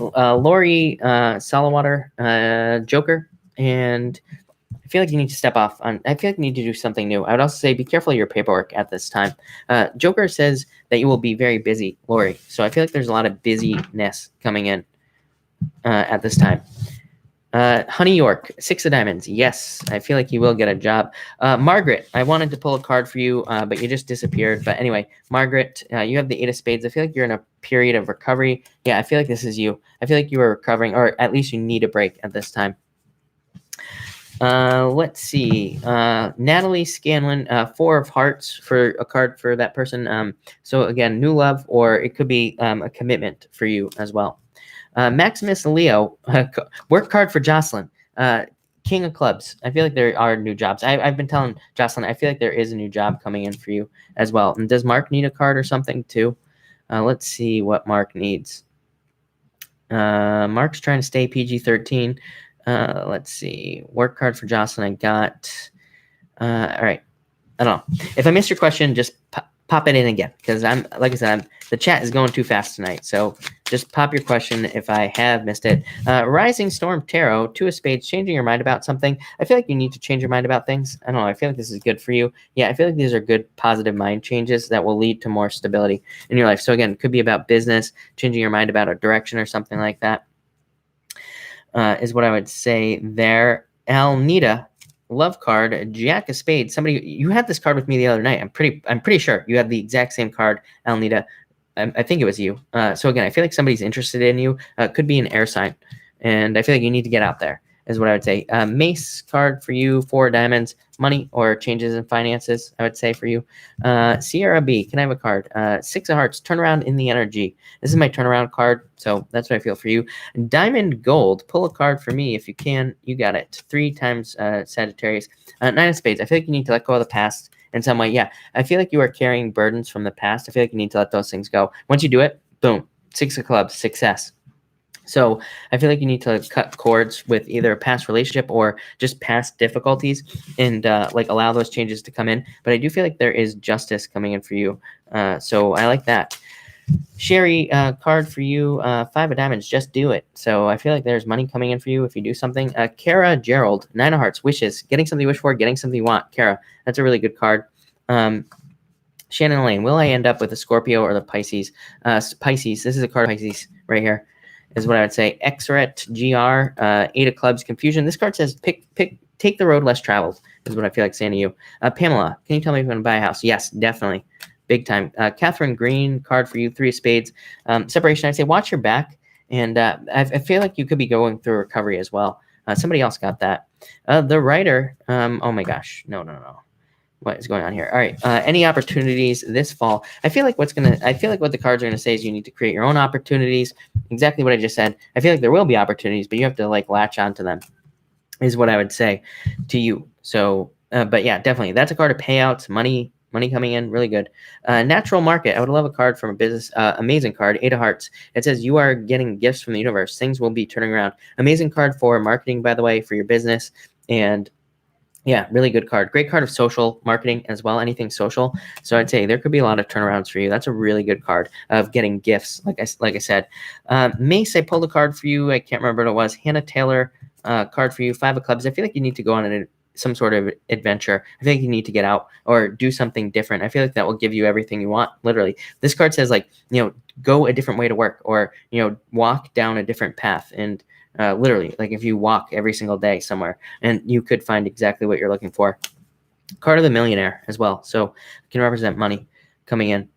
Lori Salawater, Joker, and I feel like you need to step off on. I feel like you need to do something new. I would also say be careful of your paperwork at this time. Joker says that you will be very busy, Lori. So I feel like there's a lot of busyness coming in at this time. Honey York, Six of Diamonds. Yes, I feel like you will get a job. Margaret, I wanted to pull a card for you, but you just disappeared. But anyway, Margaret, you have the Eight of Spades. I feel like you're in a period of recovery. Yeah, I feel like this is you. I feel like you are recovering, or at least you need a break at this time. Let's see. Natalie Scanlon, Four of Hearts for a card for that person. So again, new love, or it could be a commitment for you as well. Maximus Leo, work card for Jocelyn. King of Clubs. I feel like there are new jobs. I've been telling Jocelyn, I feel like there is a new job coming in for you as well. And does Mark need a card or something too? Let's see what Mark needs. Mark's trying to stay PG-13. Let's see. Work card for Jocelyn I got. All right. I don't know. If I missed your question, just pop it in again, because like I said, the chat is going too fast tonight. So just pop your question if I have missed it. Rising Storm Tarot, Two of Spades, changing your mind about something. I feel like you need to change your mind about things. I don't know. I feel like this is good for you. Yeah, I feel like these are good positive mind changes that will lead to more stability in your life. So again, it could be about business, changing your mind about a direction or something like that, is what I would say there. Alnita, love card, Jack of Spades. Somebody, you had this card with me the other night. I'm pretty sure you had the exact same card, Alnita. I think it was you. So again, I feel like somebody's interested in you. Could be an air sign, and I feel like you need to get out there, is what I would say. Mace card for you, 4 diamonds, money or changes in finances, I would say for you. Sierra B, can I have a card? 6 of hearts, turnaround in the energy. This is my turnaround card, so that's what I feel for you. Diamond Gold, pull a card for me if you can. You got it. 3 times Sagittarius. 9 of spades, I feel like you need to let go of the past in some way. Yeah, I feel like you are carrying burdens from the past. I feel like you need to let those things go. Once you do it, boom, 6 of clubs, success. So I feel like you need to cut cords with either a past relationship or just past difficulties and like allow those changes to come in. But I do feel like there is justice coming in for you. So I like that. Sherry, card for you, 5 of diamonds, just do it. So I feel like there's money coming in for you if you do something. Kara Gerald, 9 of hearts, wishes, getting something you wish for, getting something you want. Kara, that's a really good card. Shannon Lane, will I end up with the Scorpio or the Pisces? Pisces, this is a card of Pisces right here, is what I would say. Xret GR, 8 of clubs, confusion. This card says take the road less traveled, is what I feel like saying to you. Pamela, can you tell me if I'm going to buy a house? Yes, definitely. Big time. Catherine Green, card for you, 3 of spades. Separation, I'd say watch your back. And I feel like you could be going through recovery as well. Somebody else got that. The writer, oh my gosh, no. What is going on here? All right. Any opportunities this fall? I feel like what the cards are gonna say is you need to create your own opportunities. Exactly what I just said. I feel like there will be opportunities, but you have to like latch onto them, is what I would say to you. So, but yeah, definitely. That's a card of payouts, money coming in, really good. Natural market. I would love a card from a business. Amazing card, 8 of hearts. It says you are getting gifts from the universe. Things will be turning around. Amazing card for marketing, by the way, for your business. And yeah, really good card. Great card of social marketing as well, anything social. So I'd say there could be a lot of turnarounds for you. That's a really good card of getting gifts, like I said. Mace, I pulled a card for you. I can't remember what it was. Hannah Taylor, card for you, 5 of clubs. I feel like you need to go on some sort of adventure. I think you need to get out or do something different. I feel like that will give you everything you want, literally. This card says, like, go a different way to work, or, walk down a different path. And literally, like if you walk every single day somewhere, and you could find exactly what you're looking for. Card of the millionaire as well. So it can represent money coming in,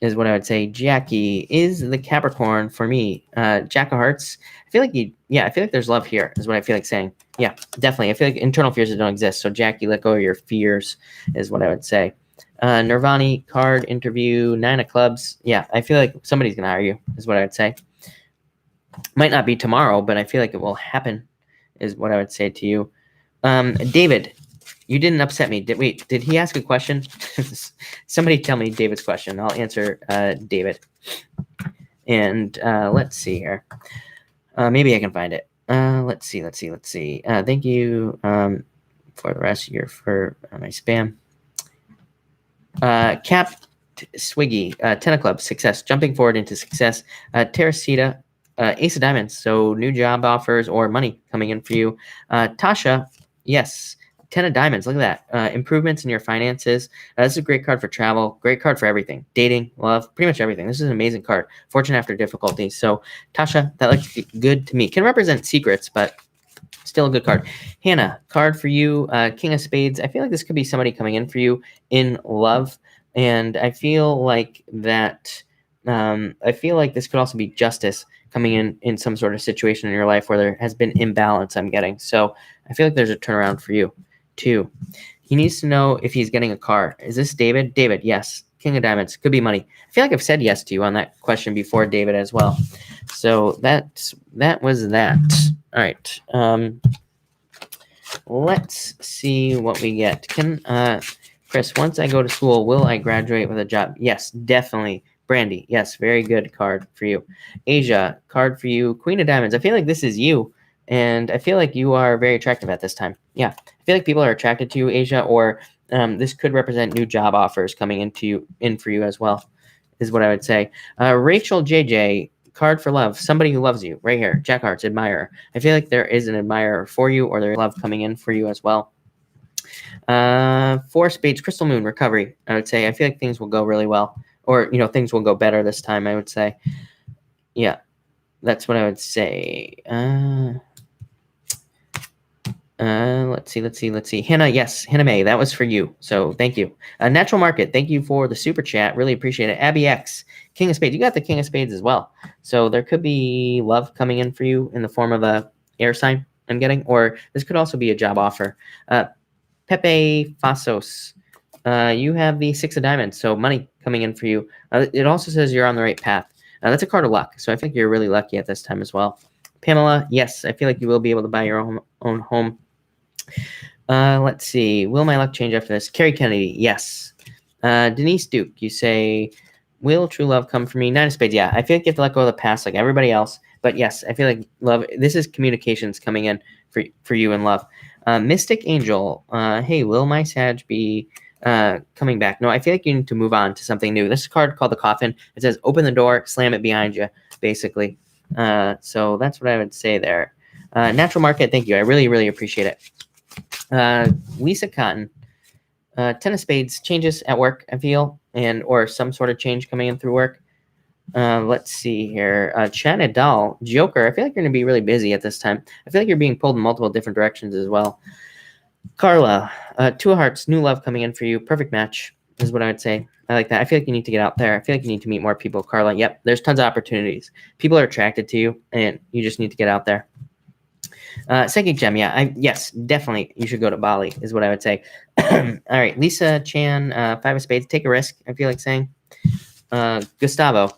is what I would say. Jackie is the Capricorn for me. Jack of hearts. I feel like there's love here, is what I feel like saying. Yeah, definitely. I feel like internal fears that don't exist. So Jackie, let go of your fears, is what I would say. Nirvani, card, interview, 9 of clubs. Yeah, I feel like somebody's going to hire you, is what I would say. Might not be tomorrow, but I feel like it will happen, is what I would say to you. David, you didn't upset me. Did he ask a question? Somebody tell me David's question. I'll answer David. And let's see here. Maybe I can find it. Let's see. Thank you for the rest of for my spam. Cap Swiggy, 10 of clubs, success. Jumping forward into success. Teresita, Ace of diamonds, so new job offers or money coming in for you. Tasha, yes, 10 of diamonds. Look at that. Improvements in your finances. This is a great card for travel. Great card for everything. Dating, love, pretty much everything. This is an amazing card. Fortune after difficulty. So Tasha, that looks good to me. Can represent secrets, but still a good card. Hannah, card for you. King of spades. I feel like this could be somebody coming in for you in love. And I feel like that. I feel like this could also be justice coming in some sort of situation in your life where there has been imbalance, I'm getting. So I feel like there's a turnaround for you too. He needs to know if he's getting a car. Is this David? David, yes. King of diamonds. Could be money. I feel like I've said yes to you on that question before, David, as well. So that was that. All right. Let's see what we get. Chris, once I go to school, will I graduate with a job? Yes, definitely. Brandy, yes, very good card for you. Asia, card for you. Queen of diamonds. I feel like this is you, and I feel like you are very attractive at this time. Yeah, I feel like people are attracted to you, Asia, or this could represent new job offers coming in for you as well, is what I would say. Rachel JJ, card for love. Somebody who loves you, right here. Jack Hearts, admirer. I feel like there is an admirer for you, or there's love coming in for you as well. 4 spades, crystal moon, recovery. I would say I feel like things will go really well. Or, things will go better this time, I would say. Yeah, that's what I would say. Let's see. Hannah, yes, Hannah May, that was for you. So thank you. Natural Market, thank you for the super chat. Really appreciate it. Abby X, King of Spades. You got the King of Spades as well. So there could be love coming in for you in the form of a air sign I'm getting, or this could also be a job offer. Pepe Fasos, you have the 6 of diamonds, so money coming in for you. It also says you're on the right path. That's a card of luck, so I think you're really lucky at this time as well. Pamela, yes, I feel like you will be able to buy your own home. Let's see. Will my luck change after this? Carrie Kennedy, yes. Denise Duke, you say, will true love come for me? 9 of spades, yeah. I feel like you have to let go of the past like everybody else. But yes, I feel like love, this is communications coming in for you in love. Mystic Angel, hey, will my Sag be coming back? No, I feel like you need to move on to something new. This is a card called the Coffin. It says open the door, slam it behind you, basically. So that's what I would say there. Natural Market, thank you. I really, really appreciate it. Lisa Cotton, 10 of spades, changes at work, I feel, or some sort of change coming in through work. Let's see here. Chad Dahl, Joker, I feel like you're going to be really busy at this time. I feel like you're being pulled in multiple different directions as well. Carla, 2 of hearts, new love coming in for you. Perfect match is what I would say. I like that. I feel like you need to get out there. I feel like you need to meet more people, Carla. Yep, there's tons of opportunities. People are attracted to you, and you just need to get out there. Psychic Gem, yeah, yes, definitely you should go to Bali is what I would say. All right, Lisa Chan, 5 of spades, take a risk, I feel like saying. Gustavo,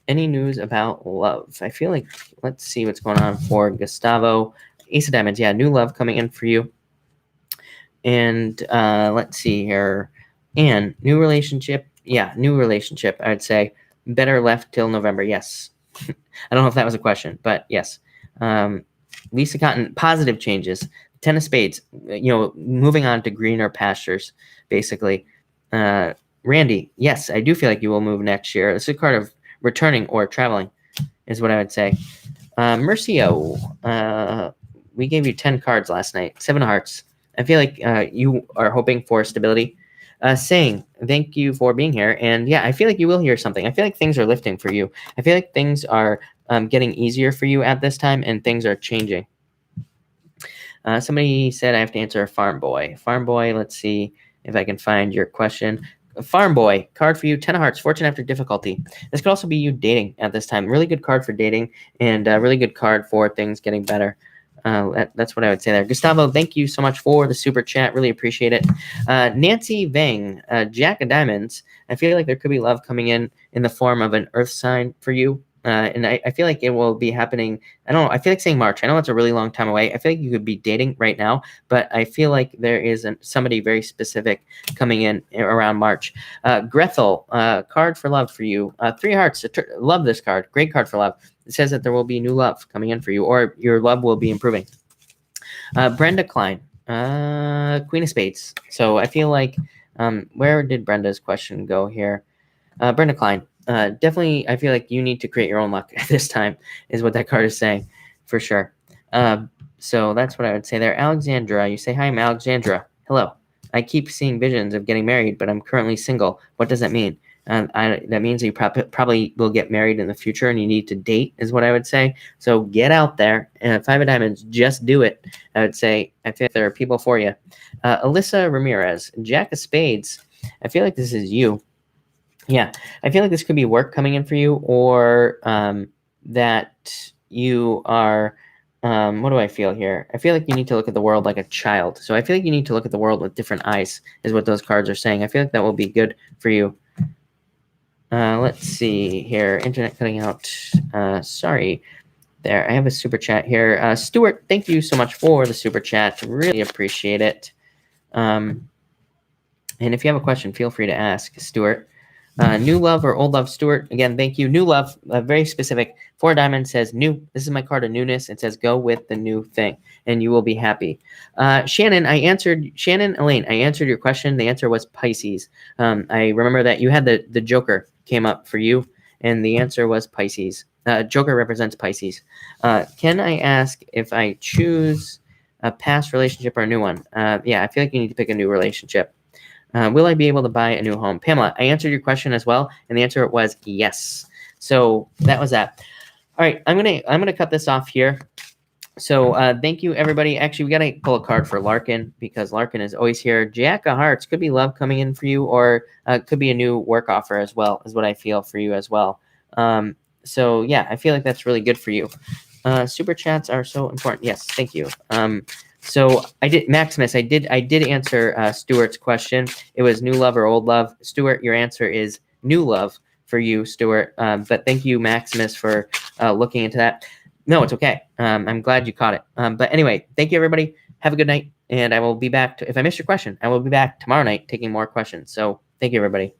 any news about love? I feel like, let's see what's going on for Gustavo. Ace of diamonds, yeah, new love coming in for you. And let's see here. And new relationship, yeah, new relationship, I would say. Better left till November, yes. I don't know if that was a question, but yes. Lisa Cotton, positive changes. 10 of spades, moving on to greener pastures, basically. Randy, yes, I do feel like you will move next year. This is a card of returning or traveling, is what I would say. Mercio, we gave you 10 cards last night. 7 of hearts. I feel like you are hoping for stability. Saying, thank you for being here. And yeah, I feel like you will hear something. I feel like things are lifting for you. I feel like things are getting easier for you at this time, and things are changing. Somebody said I have to answer a farm boy. Farm boy, let's see if I can find your question. Farm boy, card for you, 10 of hearts, fortune after difficulty. This could also be you dating at this time. Really good card for dating, and a really good card for things getting better. That's what I would say there. Gustavo, thank you so much for the super chat. Really appreciate it. Nancy Vang, Jack of Diamonds. I feel like there could be love coming in the form of an earth sign for you. And I feel like it will be happening. I don't know. I feel like saying March. I know it's a really long time away. I feel like you could be dating right now, but I feel like there is somebody very specific coming in around March. Grethel, card for love for you. 3 hearts. Love this card. Great card for love. It says that there will be new love coming in for you, or your love will be improving. Brenda Klein, Queen of Spades. So I feel like, where did Brenda's question go here? Brenda Klein. Definitely, I feel like you need to create your own luck at this time, is what that card is saying, for sure. So that's what I would say there. Alexandra, you say, hi, I'm Alexandra. Hello. I keep seeing visions of getting married, but I'm currently single. What does that mean? That means you probably will get married in the future, and you need to date, is what I would say. So get out there. 5 of diamonds, just do it. I would say, I feel like there are people for you. Alyssa Ramirez, Jack of Spades. I feel like this is you. Yeah, I feel like this could be work coming in for you, or that you are, what do I feel here? I feel like you need to look at the world like a child. So I feel like you need to look at the world with different eyes, is what those cards are saying. I feel like that will be good for you. Let's see here. Internet cutting out. Sorry. There, I have a super chat here. Stuart, thank you so much for the super chat. Really appreciate it. And if you have a question, feel free to ask, Stuart. New love or old love, Stuart. Again, thank you. New love, very specific. 4 diamonds says new. This is my card of newness. It says go with the new thing, and you will be happy. Shannon Elaine, I answered your question. The answer was Pisces. I remember that you had the Joker came up for you, and the answer was Pisces. Joker represents Pisces. Can I ask if I choose a past relationship or a new one? Yeah, I feel like you need to pick a new relationship. Will I be able to buy a new home? Pamela, I answered your question as well, and the answer was yes. So that was that. All right, I'm gonna cut this off here. So thank you, everybody. Actually, we got to pull a card for Larkin because Larkin is always here. Jack of Hearts could be love coming in for you, or could be a new work offer as well, is what I feel for you as well. So yeah, I feel like that's really good for you. Super chats are so important. Yes, thank you. So I did, Maximus, I did answer Stuart's question. It was new love or old love. Stuart, your answer is new love for you, Stuart. But thank you, Maximus, for looking into that. No, it's okay. I'm glad you caught it. But anyway, thank you, everybody. Have a good night. And I will be back. If I missed your question, I will be back tomorrow night taking more questions. So thank you, everybody.